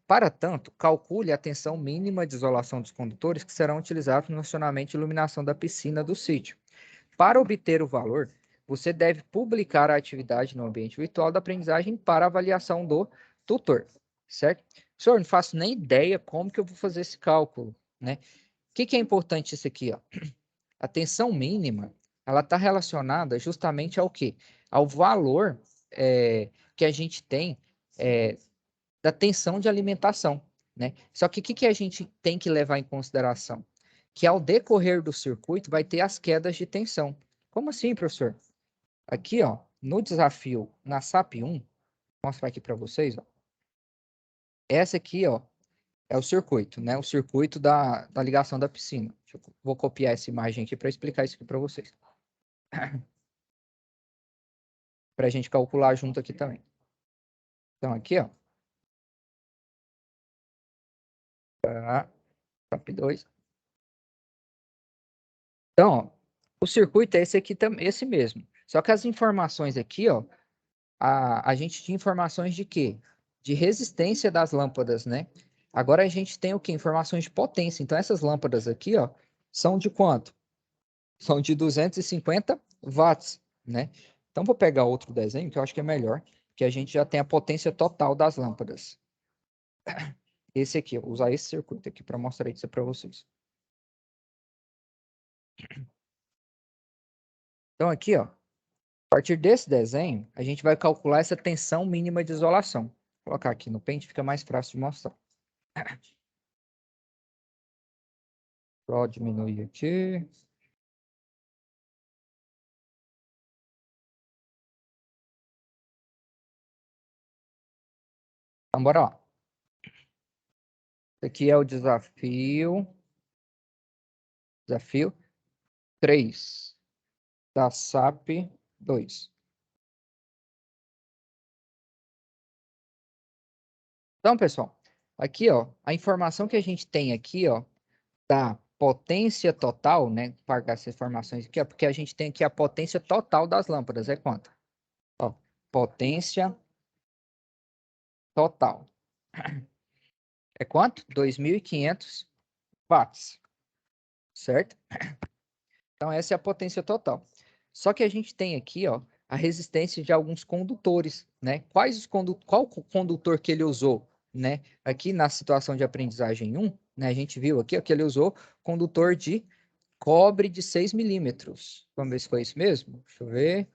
Speaker 1: Para tanto, calcule a tensão mínima de isolação dos condutores que serão utilizados no acionamento de iluminação da piscina do sítio. Para obter o valor, você deve publicar a atividade no ambiente virtual da aprendizagem para avaliação do tutor, certo? Senhor, não faço nem ideia como que eu vou fazer esse cálculo, né? O que é importante isso aqui, ó? A tensão mínima, ela está relacionada justamente ao quê? Ao valor que a gente tem da tensão de alimentação, né? Só que o que a gente tem que levar em consideração? Que ao decorrer do circuito vai ter as quedas de tensão. Como assim, professor? Aqui, ó, no desafio na SAP 1, vou mostrar aqui para vocês, ó. Essa aqui, ó, é o circuito, né? O circuito da ligação da piscina. Vou copiar essa imagem aqui para explicar isso aqui para vocês. Para a gente calcular junto aqui também. Então, aqui, ó. SAP 2. Então, ó, o circuito é esse aqui, esse mesmo. Só que as informações aqui, ó, a gente tinha informações de quê? De resistência das lâmpadas, né? Agora a gente tem o quê? Informações de potência. Então, essas lâmpadas aqui, ó, são de quanto? São de 250 watts, né? Então, vou pegar outro desenho que eu acho que é melhor, que a gente já tem a potência total das lâmpadas. Esse aqui, eu vou usar esse circuito aqui para mostrar isso para vocês. Então, aqui, ó, A partir desse desenho, a gente vai calcular essa tensão mínima de isolação. Vou colocar aqui no pente, fica mais fácil de mostrar. Vou diminuir aqui. Então, bora lá. Esse aqui é o desafio 3 da SAP 2. Então, pessoal, aqui, ó, a informação que a gente tem aqui, ó, da potência total, né? Pagar essas informações aqui, ó, porque a gente tem aqui a potência total das lâmpadas, é quanto? Ó, potência total. É quanto? 2.500 watts, certo? Então, essa é a potência total. Só que a gente tem aqui, ó, a resistência de alguns condutores, né? Qual o condutor que ele usou, né? Aqui na situação de aprendizagem 1, né? A gente viu aqui ó, que ele usou condutor de cobre de 6 milímetros. Vamos ver se foi isso mesmo? Deixa eu ver.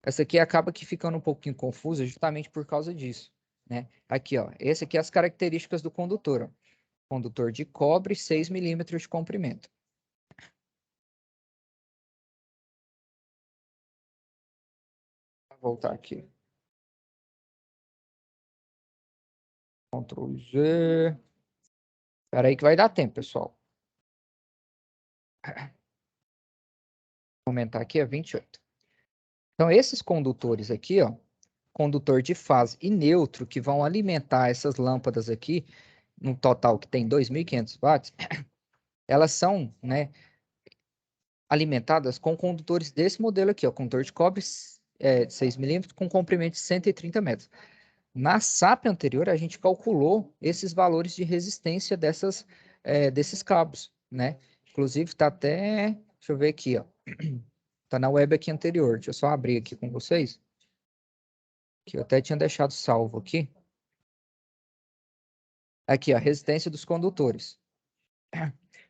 Speaker 1: Essa aqui acaba que ficando um pouquinho confusa justamente por causa disso, né? Aqui, ó, esse aqui é as características do condutor, ó. Condutor de cobre, 6 milímetros de comprimento. Vou voltar aqui. Ctrl Z. Espera aí que vai dar tempo, pessoal. Vou aumentar aqui a 28. Então, esses condutores aqui, ó, condutor de fase e neutro, que vão alimentar essas lâmpadas aqui, no total que tem 2.500 watts, elas são, né, alimentadas com condutores desse modelo aqui, ó, condutor de cobre de 6 milímetros com comprimento de 130 metros. Na SAP anterior, a gente calculou esses valores de resistência desses cabos, né? Inclusive, está até... Deixa eu ver aqui, ó. Está na web aqui anterior. Deixa eu só abrir aqui com vocês. Que eu até tinha deixado salvo aqui. Aqui, ó, a resistência dos condutores.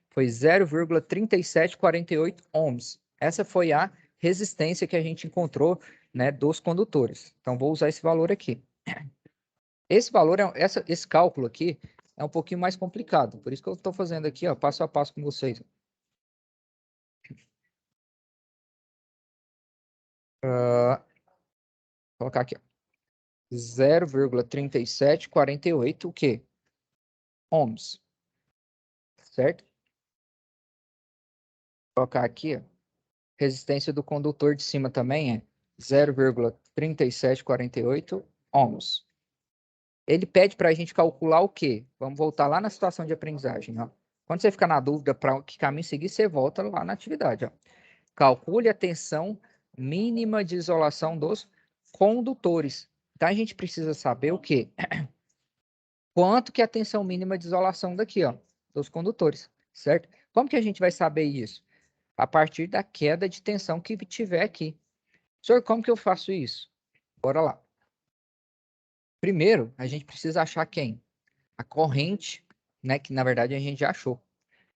Speaker 1: Foi 0,3748 ohms. Essa foi a resistência que a gente encontrou, né, dos condutores. Então, vou usar esse valor aqui. Esse valor, esse cálculo aqui, é um pouquinho mais complicado. Por isso que eu estou fazendo aqui, ó, passo a passo com vocês. Vou colocar aqui, ó. 0,3748, o quê? Ohms. Certo? Vou colocar aqui, ó. Resistência do condutor de cima também é 0,3748 ohms. Ele pede para a gente calcular o quê? Vamos voltar lá na situação de aprendizagem, ó. Quando você ficar na dúvida para que caminho seguir, você volta lá na atividade, ó. Calcule a tensão mínima de isolação dos condutores. Então, a gente precisa saber o quê? Quanto que é a tensão mínima de isolação daqui, ó, dos condutores, certo? Como que a gente vai saber isso? A partir da queda de tensão que tiver aqui. Senhor, como que eu faço isso? Bora lá. Primeiro, a gente precisa achar quem? A corrente, né, que na verdade a gente já achou,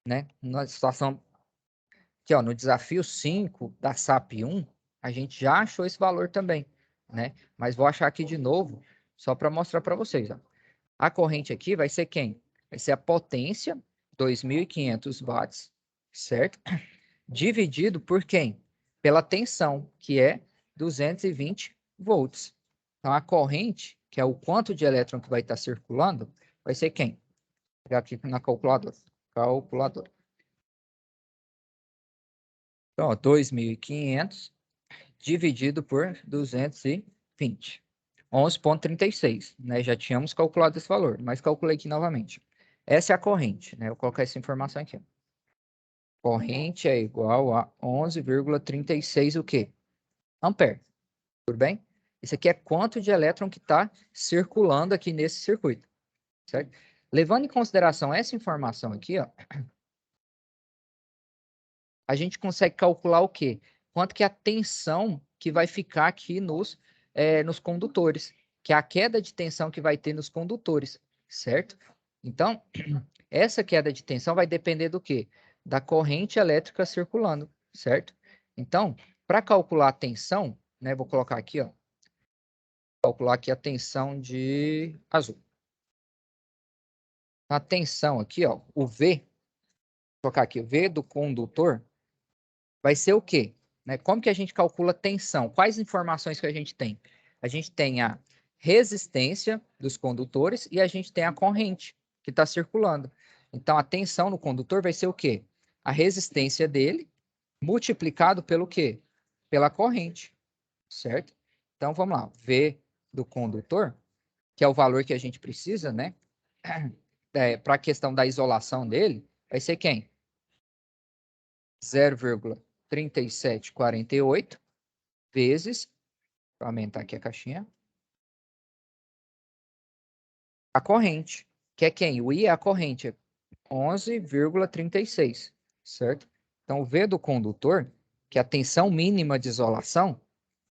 Speaker 1: né? Na situação aqui, ó, no desafio 5 da SAP 1, a gente já achou esse valor também, né? Mas vou achar aqui de novo, só para mostrar para vocês, ó. A corrente aqui vai ser quem? Vai ser a potência, 2.500 watts, certo? Dividido por quem? Pela tensão, que é 220 volts. Então, a corrente, que é o quanto de elétron que vai estar circulando, vai ser quem? Vou pegar aqui na calculadora. Calculadora. Então, 2.500 dividido por 220. 11,36, né? Já tínhamos calculado esse valor, mas calculei aqui novamente. Essa é a corrente, né? Eu vou colocar essa informação aqui. Corrente é igual a 11,36 o quê? Ampere. Tudo bem? Isso aqui é quanto de elétron que está circulando aqui nesse circuito, certo? Levando em consideração essa informação aqui, ó, a gente consegue calcular o quê? Quanto que é a tensão que vai ficar aqui nos condutores, que é a queda de tensão que vai ter nos condutores, certo? Então, essa queda de tensão vai depender do quê? Da corrente elétrica circulando, certo? Então, para calcular a tensão, né, vou colocar aqui, ó, calcular aqui a tensão de azul. A tensão aqui, ó, o V, vou colocar aqui, o V do condutor, vai ser o quê? Né? Como que a gente calcula tensão? Quais informações que a gente tem? A gente tem a resistência dos condutores e a gente tem a corrente que está circulando. Então, a tensão no condutor vai ser o quê? A resistência dele multiplicado pelo quê? Pela corrente, certo? Então, vamos lá. V do condutor, que é o valor que a gente precisa, né? Para a questão da isolação dele, vai ser quem? 0,3748 vezes, vou aumentar aqui a caixinha, a corrente, que é quem? O I é a corrente, 11,36, certo? Então, o V do condutor, que é a tensão mínima de isolação,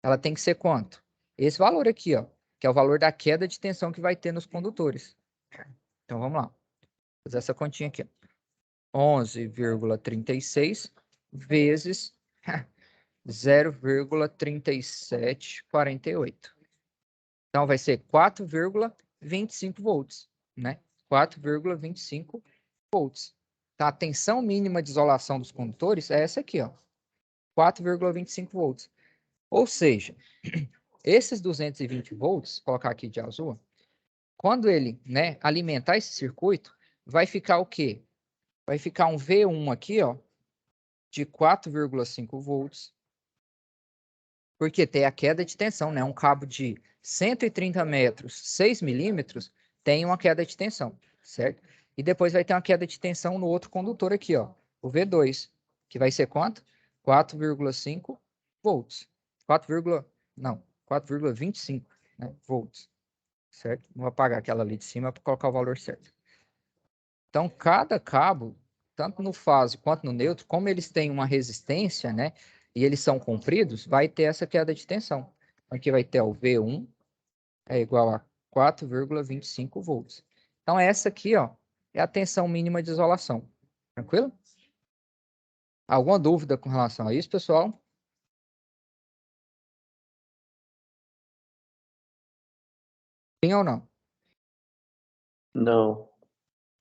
Speaker 1: ela tem que ser quanto? Esse valor aqui, ó, que é o valor da queda de tensão que vai ter nos condutores. Então, vamos lá. Vou fazer essa continha aqui. 11,36 vezes 0,3748. Então, vai ser 4,25 volts, né? 4,25 volts. Tá? A tensão mínima de isolação dos condutores é essa aqui, ó. 4,25 volts. Ou seja, esses 220 volts, vou colocar aqui de azul, quando ele, né, alimentar esse circuito, vai ficar o quê? Vai ficar um V1 aqui, ó, de 4,5 volts. Porque tem a queda de tensão, né? Um cabo de 130 metros, 6 milímetros, tem uma queda de tensão, certo? E depois vai ter uma queda de tensão no outro condutor aqui, ó, o V2, que vai ser quanto? 4,5 volts. 4,25, né, volts, certo? Vou apagar aquela ali de cima para colocar o valor certo. Então, cada cabo, tanto no fase quanto no neutro, como eles têm uma resistência, né, e eles são compridos, vai ter essa queda de tensão. Aqui vai ter o V1 é igual a 4,25 volts. Então, essa aqui, ó, é a tensão mínima de isolação. Tranquilo? Alguma dúvida com relação a isso, pessoal? Sim ou não?
Speaker 2: Não.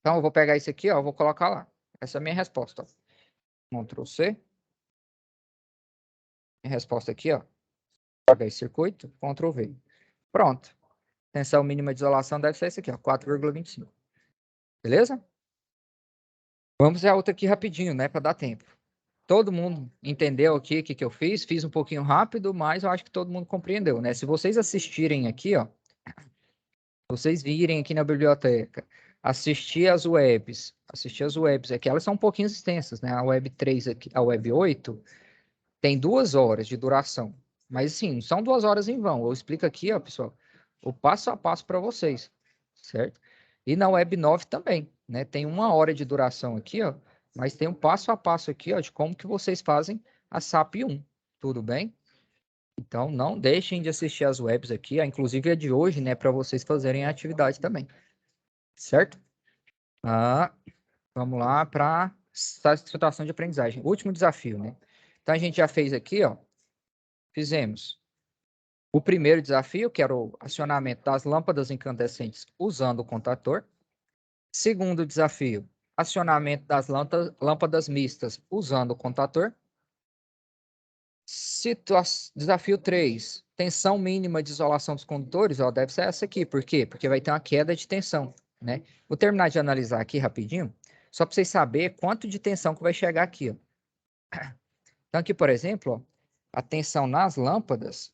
Speaker 1: Então, eu vou pegar isso aqui, ó, vou colocar lá. Essa é a minha resposta, ó. Ctrl C. Minha resposta aqui, ó. Pegar esse circuito, Ctrl V. Pronto. Tensão mínima de isolação deve ser esse aqui, ó, 4,25. Beleza? Vamos ver a outra aqui rapidinho, né, para dar tempo. Todo mundo entendeu aqui o que eu fiz? Fiz um pouquinho rápido, mas eu acho que todo mundo compreendeu, né? Se vocês assistirem aqui, ó, vocês virem aqui na biblioteca, assistir as webs aqui, elas são um pouquinho extensas, né? A web 3 aqui, a web 8 tem 2 horas de duração. Mas, sim, são 2 horas em vão. Eu explico aqui, ó, pessoal, o passo a passo para vocês, certo? E na Web 9 também, né? Tem 1 hora de duração aqui, ó, mas tem um passo a passo aqui, ó, de como que vocês fazem a SAP 1, tudo bem? Então, não deixem de assistir as webs aqui, inclusive a de hoje, né, para vocês fazerem a atividade também, certo? Vamos lá para situação de aprendizagem. Último desafio, né? Então, a gente já fez aqui, ó, fizemos o primeiro desafio, que era o acionamento das lâmpadas incandescentes usando o contator. Segundo desafio, acionamento das lâmpadas mistas usando o contator. Desafio 3, tensão mínima de isolação dos condutores, ó, deve ser essa aqui. Por quê? Porque vai ter uma queda de tensão, né? Vou terminar de analisar aqui rapidinho, só para vocês saberem quanto de tensão que vai chegar aqui, ó. Então, aqui, por exemplo, ó, a tensão nas lâmpadas,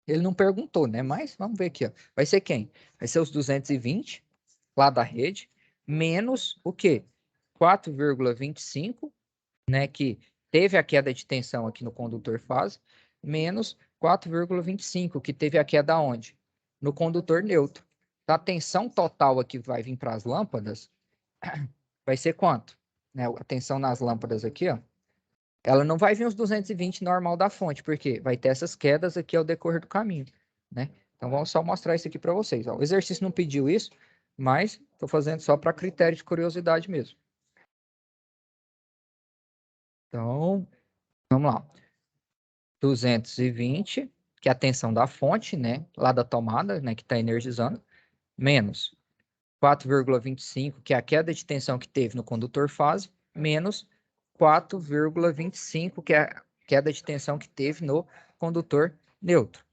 Speaker 1: ele não perguntou, né? Mas vamos ver aqui, ó. Vai ser quem? Vai ser os 220 lá da rede, menos o quê? 4,25, né? Que teve a queda de tensão aqui no condutor fase, menos 4,25, que teve a queda onde? No condutor neutro. Então, a tensão total aqui que vai vir para as lâmpadas vai ser quanto? Né? A tensão nas lâmpadas aqui, ó. Ela não vai vir os 220 normal da fonte, porque vai ter essas quedas aqui ao decorrer do caminho, né? Então, vamos só mostrar isso aqui para vocês. Ó. O exercício não pediu isso, mas estou fazendo só para critério de curiosidade mesmo. Então, Vamos lá. 220, que é a tensão da fonte, né? Lá da tomada, né? Que está energizando. Menos 4,25, que é a queda de tensão que teve no condutor fase. Menos 4,25, que é a queda de tensão que teve no condutor neutro.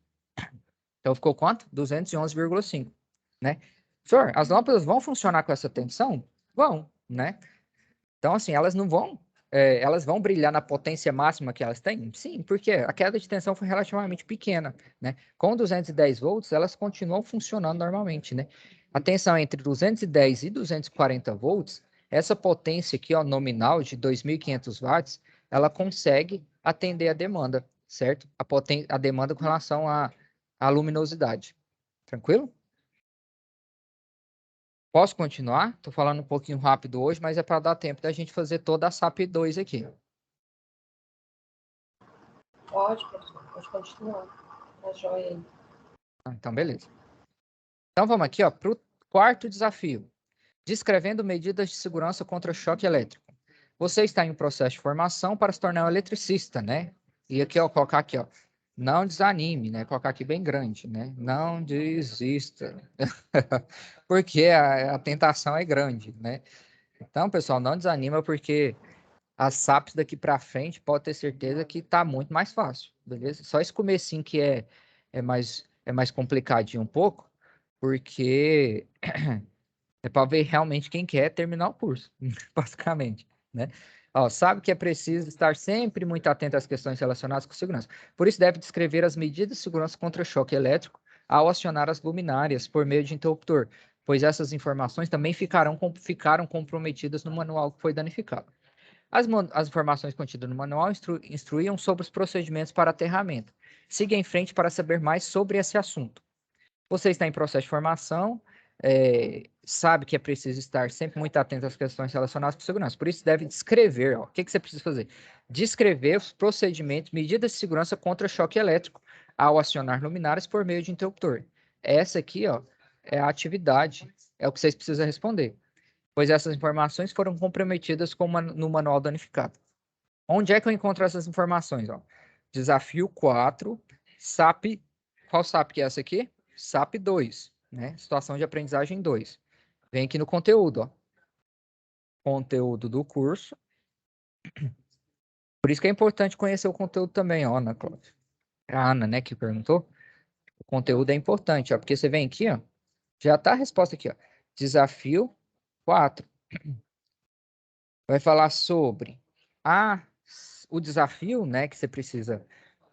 Speaker 1: Então, ficou quanto? 211,5, né? Senhor, as lâmpadas vão funcionar com essa tensão? Vão, né? Então, assim, elas não vão... elas vão brilhar na potência máxima que elas têm? Sim, porque a queda de tensão foi relativamente pequena, né? Com 210 volts, elas continuam funcionando normalmente, né? A tensão entre 210 e 240 volts, essa potência aqui, ó, nominal de 2.500 watts, ela consegue atender a demanda, certo? A demanda com relação à luminosidade. Tranquilo? Posso continuar? Estou falando um pouquinho rápido hoje, mas é para dar tempo da gente fazer toda a SAP 2 aqui.
Speaker 3: Pode, professor, pode continuar. Tá joia aí.
Speaker 1: Então, beleza. Então, vamos aqui para o quarto desafio. Descrevendo medidas de segurança contra choque elétrico. Você está em um processo de formação para se tornar um eletricista, né? E aqui, ó, colocar aqui, ó. Não desanime, né? Colocar aqui bem grande, né? Não desista. Porque a tentação é grande, né? Então, pessoal, não desanima porque as SAPs daqui para frente pode ter certeza que tá muito mais fácil, beleza? Só esse comecinho que é mais complicadinho um pouco, porque é para ver realmente quem quer terminar o curso, basicamente, né? Ó, sabe que é preciso estar sempre muito atento às questões relacionadas com segurança. Por isso, deve descrever as medidas de segurança contra choque elétrico ao acionar as luminárias por meio de interruptor, pois essas informações também ficaram comprometidas no manual que foi danificado. As informações contidas no manual instruíam sobre os procedimentos para aterramento. Siga em frente para saber mais sobre esse assunto. Você está em processo de formação, sabe que é preciso estar sempre muito atento às questões relacionadas com segurança. Por isso, deve descrever, ó, o que você precisa fazer? Descrever os procedimentos, medidas de segurança contra choque elétrico ao acionar luminárias por meio de interruptor. Essa aqui, ó, é a atividade, é o que vocês precisam responder, pois essas informações foram comprometidas no manual danificado. Onde é que eu encontro essas informações? Ó? Desafio 4, SAP, qual SAP que é essa aqui? SAP 2, né? Situação de aprendizagem 2. Vem aqui no conteúdo, ó. Conteúdo do curso. Por isso que é importante conhecer o conteúdo também, ó, Ana Cláudia. A Ana, né, que perguntou. O conteúdo é importante, ó, porque você vem aqui, ó, já tá a resposta aqui, ó. Desafio 4. Vai falar sobre o desafio, né, que você precisa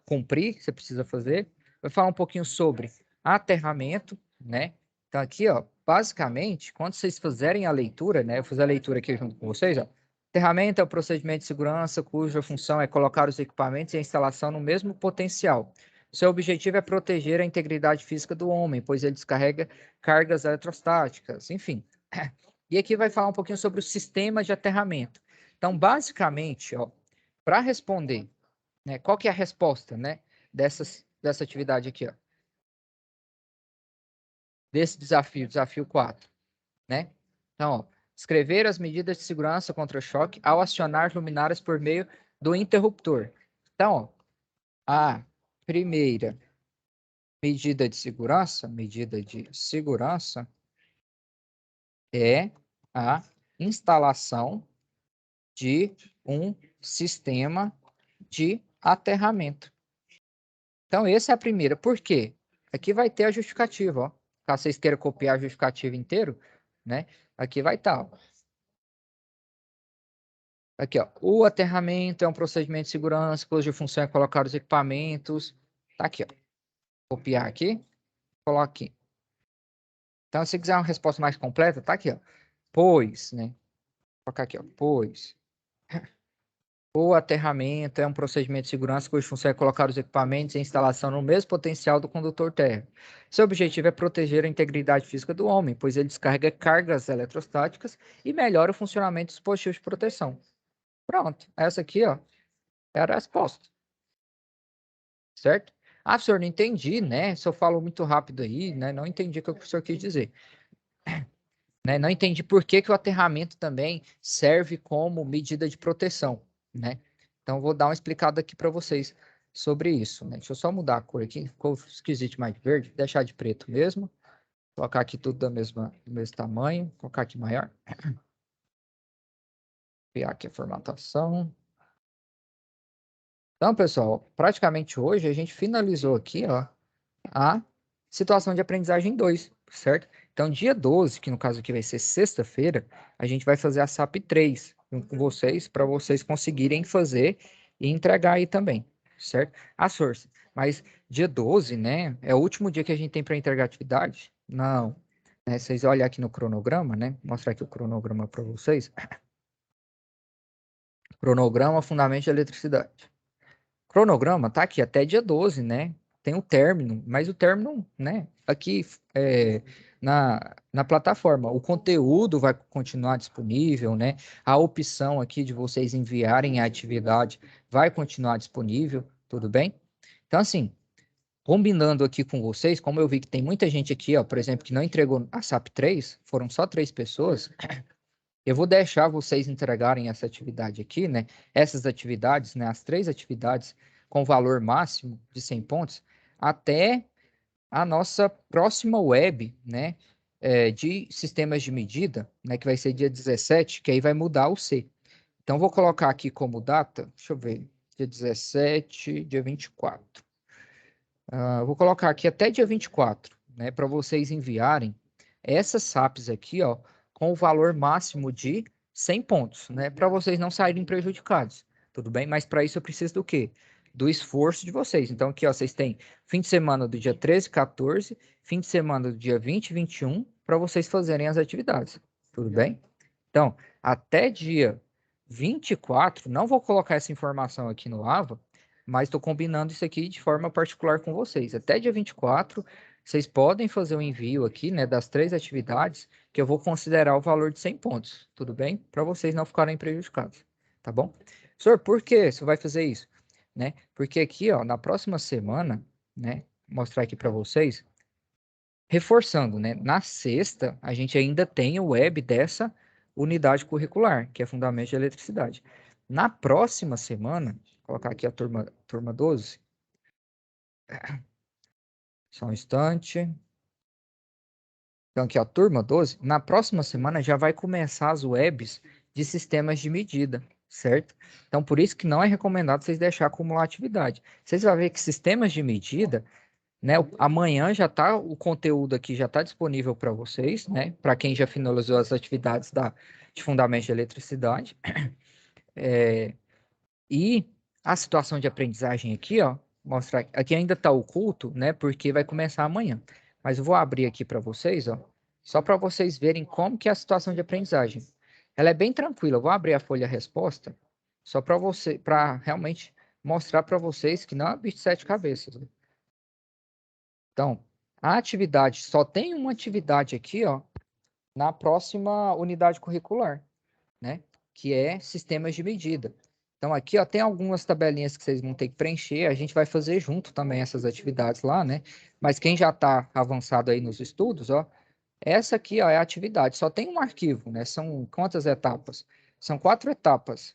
Speaker 1: cumprir, que você precisa fazer. Vai falar um pouquinho sobre aterramento, né? Então aqui, ó, basicamente, quando vocês fizerem a leitura, né, eu fiz a leitura aqui junto com vocês, ó. Aterramento é o procedimento de segurança cuja função é colocar os equipamentos e a instalação no mesmo potencial. Seu objetivo é proteger a integridade física do homem, pois ele descarrega cargas eletrostáticas, enfim. E aqui vai falar um pouquinho sobre o sistema de aterramento. Então, basicamente, ó, para responder, né, qual que é a resposta, né, dessa atividade aqui, ó, desse desafio 4, né? Então, ó, escrever as medidas de segurança contra o choque ao acionar luminárias por meio do interruptor. Então, ó, a primeira medida de segurança é a instalação de um sistema de aterramento. Então, essa é a primeira. Por quê? Aqui vai ter a justificativa, ó. Caso vocês queiram copiar a justificativa inteiro, né? Aqui vai estar, ó. Aqui, ó. O aterramento é um procedimento de segurança cuja função é colocar os equipamentos. Tá aqui, ó. Copiar aqui, coloca aqui. Então, se quiser uma resposta mais completa, tá aqui, ó. Pois, né? Vou colocar aqui, ó. Pois o aterramento é um procedimento de segurança cuja função é colocar os equipamentos e a instalação no mesmo potencial do condutor térmico. Seu objetivo é proteger a integridade física do homem, pois ele descarrega cargas eletrostáticas e melhora o funcionamento dos dispositivos de proteção. Pronto, essa aqui, ó, era a resposta. Certo? Ah, professor, não entendi, né? Se eu falo muito rápido aí, né? Não entendi o que o professor quis dizer. Né? Não entendi por que o aterramento também serve como medida de proteção, né? Então, vou dar uma explicada aqui para vocês sobre isso, né? Deixa eu só mudar a cor aqui, ficou esquisito mais de verde, deixar de preto mesmo. Colocar aqui tudo do mesmo tamanho, colocar aqui maior. Criar aqui a formatação. Então, pessoal, praticamente hoje a gente finalizou aqui, ó, a situação de aprendizagem 2, certo? Então, dia 12, que no caso aqui vai ser sexta-feira, a gente vai fazer a SAP 3 com vocês, para vocês conseguirem fazer e entregar aí também, certo? A source. Mas dia 12, né, é o último dia que a gente tem para entregar atividade? Não. Né, vocês olham aqui no cronograma, né? Vou mostrar aqui o cronograma para vocês. Cronograma, fundamento de eletricidade. Cronograma tá aqui até dia 12, né? Tem o término, mas o término, né? Aqui na plataforma. O conteúdo vai continuar disponível, né? A opção aqui de vocês enviarem a atividade vai continuar disponível, tudo bem? Então, assim, combinando aqui com vocês, como eu vi que tem muita gente aqui, ó, por exemplo, que não entregou a SAP 3, foram só 3 pessoas, eu vou deixar vocês entregarem essa atividade aqui, né? Essas atividades, né? As 3 atividades com valor máximo de 100 pontos, até a nossa próxima web, né? De sistemas de medida, né? Que vai ser dia 17, que aí vai mudar o C. Então, vou colocar aqui como data, deixa eu ver, dia 17, dia 24. Vou colocar aqui até dia 24, né? Para vocês enviarem essas SAPs aqui, ó, com o valor máximo de 100 pontos, né? Para vocês não saírem prejudicados, tudo bem? Mas para isso eu preciso do quê? Do esforço de vocês. Então aqui, ó, vocês têm fim de semana do dia 13 e 14, fim de semana do dia 20 e 21, para vocês fazerem as atividades, tudo bem? Então, até dia 24, não vou colocar essa informação aqui no AVA, mas estou combinando isso aqui de forma particular com vocês. Até dia 24, vocês podem fazer o envio aqui, né, das 3 atividades, que eu vou considerar o valor de 100 pontos, tudo bem? Para vocês não ficarem prejudicados, tá bom? Senhor, por que você vai fazer isso? Né? Porque aqui, ó, na próxima semana, né, vou mostrar aqui para vocês, reforçando, né, na sexta, a gente ainda tem o web dessa unidade curricular, que é Fundamentos de Eletricidade. Na próxima semana, vou colocar aqui a turma 12, só um instante. Então, aqui, ó, turma 12, na próxima semana já vai começar as webs de sistemas de medida, certo? Então, por isso que não é recomendado vocês deixar acumular atividade. Vocês vão ver que sistemas de medida, né, amanhã já tá, o conteúdo aqui já está disponível para vocês, né? Para quem já finalizou as atividades de Fundamentos de Eletricidade. E a situação de aprendizagem aqui, ó, mostrar aqui ainda está oculto, né? Porque vai começar amanhã. Mas eu vou abrir aqui para vocês, ó, só para vocês verem como que é a situação de aprendizagem. Ela é bem tranquila. Eu vou abrir a folha resposta só para realmente mostrar para vocês que não é bicho de 7 cabeças. Então, a atividade só tem uma atividade aqui, ó, na próxima unidade curricular, né? Que é sistemas de medida. Então, aqui, ó, tem algumas tabelinhas que vocês vão ter que preencher. A gente vai fazer junto também essas atividades lá, né? Mas quem já está avançado aí nos estudos, ó, essa aqui, ó, é a atividade. Só tem um arquivo, né? São quantas etapas? São 4 etapas,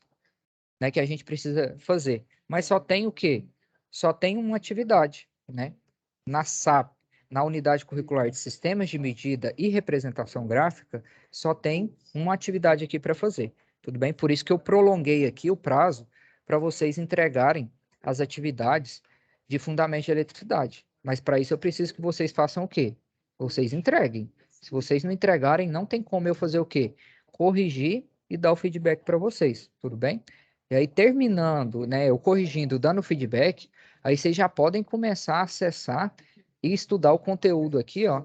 Speaker 1: né? Que a gente precisa fazer. Mas só tem o quê? Só tem uma atividade, né? Na SAP, na unidade curricular de sistemas de medida e representação gráfica, só tem uma atividade aqui para fazer. Tudo bem? Por isso que eu prolonguei aqui o prazo para vocês entregarem as atividades de fundamento de eletricidade. Mas para isso eu preciso que vocês façam o quê? Vocês entreguem. Se vocês não entregarem, não tem como eu fazer o quê? Corrigir e dar o feedback para vocês. Tudo bem? E aí, terminando, né, eu corrigindo, dando feedback, aí vocês já podem começar a acessar e estudar o conteúdo aqui, ó,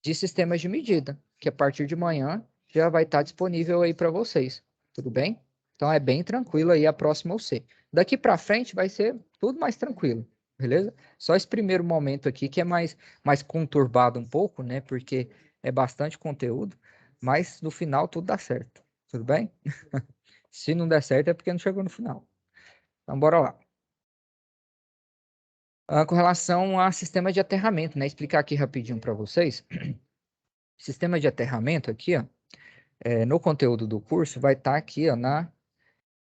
Speaker 1: de sistemas de medida, que a partir de manhã já vai estar disponível aí para vocês, tudo bem? Então é bem tranquilo aí a próxima UC. Daqui para frente vai ser tudo mais tranquilo, beleza? Só esse primeiro momento aqui que é mais conturbado um pouco, né? Porque é bastante conteúdo, mas no final tudo dá certo, tudo bem? Se não der certo é porque não chegou no final. Então bora lá. Com relação a sistema de aterramento, né? Explicar aqui rapidinho para vocês. Sistema de aterramento aqui, ó, no conteúdo do curso vai estar aqui, ó,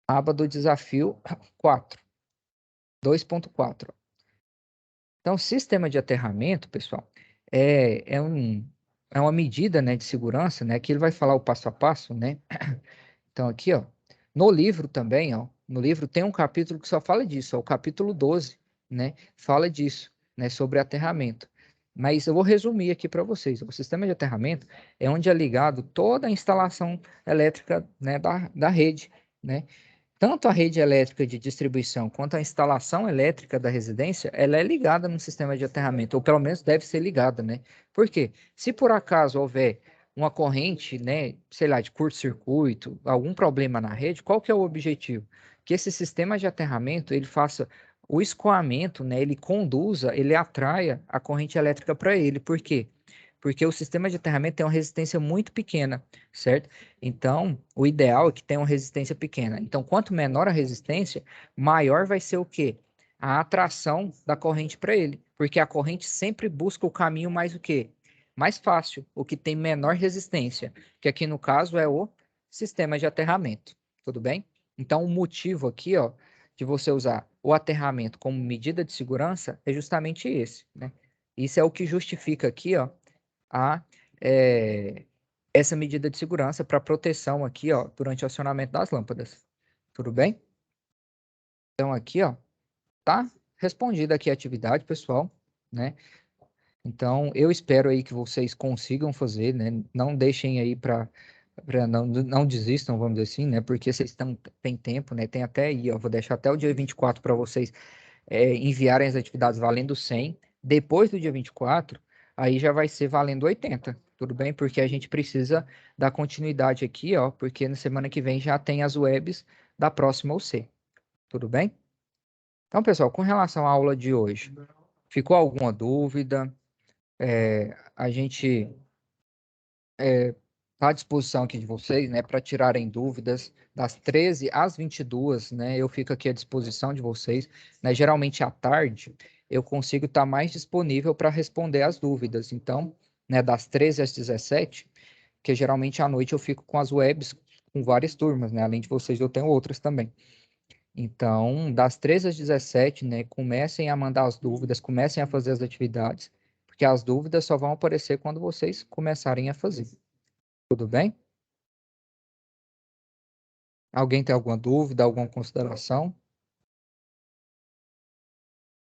Speaker 1: aba do desafio 4, 2.4. Então, sistema de aterramento, pessoal, é uma medida, né, de segurança, né, que ele vai falar o passo a passo, né? Então, aqui, ó, no livro também, ó, no livro tem um capítulo que só fala disso, ó, o capítulo 12, né, fala disso, né, sobre aterramento. Mas eu vou resumir aqui para vocês. O sistema de aterramento é onde é ligado toda a instalação elétrica, né, da rede, né? Tanto a rede elétrica de distribuição quanto a instalação elétrica da residência, ela é ligada no sistema de aterramento, ou pelo menos deve ser ligada, né? Por quê? Se por acaso houver uma corrente, né, sei lá, de curto-circuito, algum problema na rede, qual que é o objetivo? Que esse sistema de aterramento, ele faça o escoamento, né, ele conduza, ele atraia a corrente elétrica para ele. Por quê? Porque o sistema de aterramento tem uma resistência muito pequena, certo? Então, o ideal é que tenha uma resistência pequena. Então, quanto menor a resistência, maior vai ser o quê? A atração da corrente para ele. Porque a corrente sempre busca o caminho mais o quê? Mais fácil, o que tem menor resistência, que aqui no caso é o sistema de aterramento. Tudo bem? Então, o motivo aqui, ó, de você usar o aterramento como medida de segurança é justamente esse, né? Isso é o que justifica aqui, ó, a essa medida de segurança para proteção aqui, ó, durante o acionamento das lâmpadas. Tudo bem? Então aqui, ó, tá respondida aqui a atividade, pessoal, né? Então eu espero aí que vocês consigam fazer, né? Não deixem aí para não desistam, vamos dizer assim, né? Porque vocês têm tempo, né? Tem até aí, ó, vou deixar até o dia 24 para vocês enviarem as atividades valendo 100. Depois do dia 24, aí já vai ser valendo 80. Tudo bem? Porque a gente precisa dar continuidade aqui, ó, porque na semana que vem já tem as webs da próxima UC. Tudo bem? Então, pessoal, com relação à aula de hoje, ficou alguma dúvida? A gente está à disposição aqui de vocês, né, para tirarem dúvidas das 13 às 22, né, eu fico aqui à disposição de vocês, né, geralmente à tarde eu consigo estar mais disponível para responder as dúvidas, então, né, das 13 às 17, que geralmente à noite eu fico com as webs com várias turmas, né, além de vocês eu tenho outras também. Então, das 13 às 17, né, comecem a mandar as dúvidas, comecem a fazer as atividades, porque as dúvidas só vão aparecer quando vocês começarem a fazer. Tudo bem? Alguém tem alguma dúvida, alguma consideração?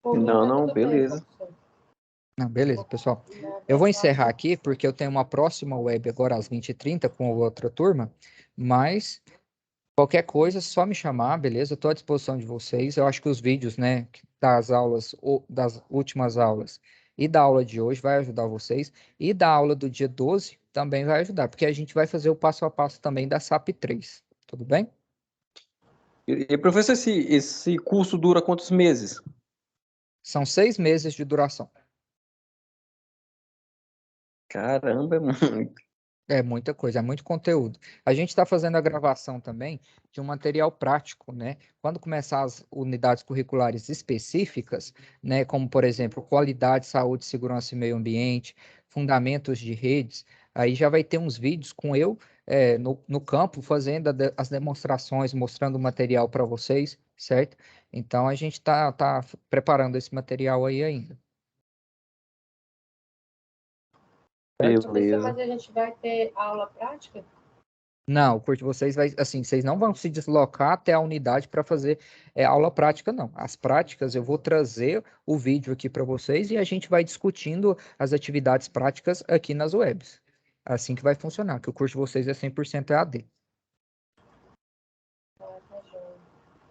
Speaker 3: Por mim,
Speaker 2: Não,
Speaker 3: tá
Speaker 2: não,
Speaker 3: tudo bem,
Speaker 2: beleza.
Speaker 3: professor.
Speaker 1: Não, beleza, pessoal. Eu vou encerrar aqui porque eu tenho uma próxima web agora às 20h30 com outra turma, mas qualquer coisa, é só me chamar, beleza? Eu estou à disposição de vocês. Eu acho que os vídeos, né, das aulas, das últimas aulas e da aula de hoje vai ajudar vocês. E da aula do dia 12 também vai ajudar, porque a gente vai fazer o passo a passo também da SAP 3. Tudo bem?
Speaker 2: E professor, esse curso dura quantos meses?
Speaker 1: São 6 meses de duração.
Speaker 2: Caramba, é muito.
Speaker 1: É muita coisa, é muito conteúdo. A gente está fazendo a gravação também de um material prático, né? Quando começar as unidades curriculares específicas, né? Como, por exemplo, qualidade, saúde, segurança e meio ambiente, fundamentos de redes, aí já vai ter uns vídeos com eu no campo fazendo as demonstrações, mostrando o material para vocês, certo? Então a gente tá preparando esse material aí ainda.
Speaker 3: Professor,
Speaker 2: Beleza.
Speaker 3: mas a gente vai ter aula prática?
Speaker 1: Não, o curso de vocês vai, assim, vocês não vão se deslocar até a unidade para fazer aula prática, não. As práticas eu vou trazer o vídeo aqui para vocês e a gente vai discutindo as atividades práticas aqui nas webs. Assim que vai funcionar, que o curso de vocês é 100% EAD.
Speaker 3: Ah, tá joia.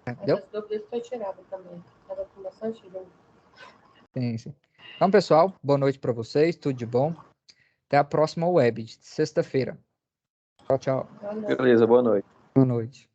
Speaker 1: Entendeu?
Speaker 3: Essas dúvidas foi tirada também. Estava com bastante dúvida.
Speaker 1: Sim, sim. Então, pessoal, boa noite para vocês, tudo de bom. Até a próxima web, de sexta-feira. Tchau, tchau.
Speaker 3: Boa noite.
Speaker 2: Beleza, boa noite.
Speaker 1: Boa noite.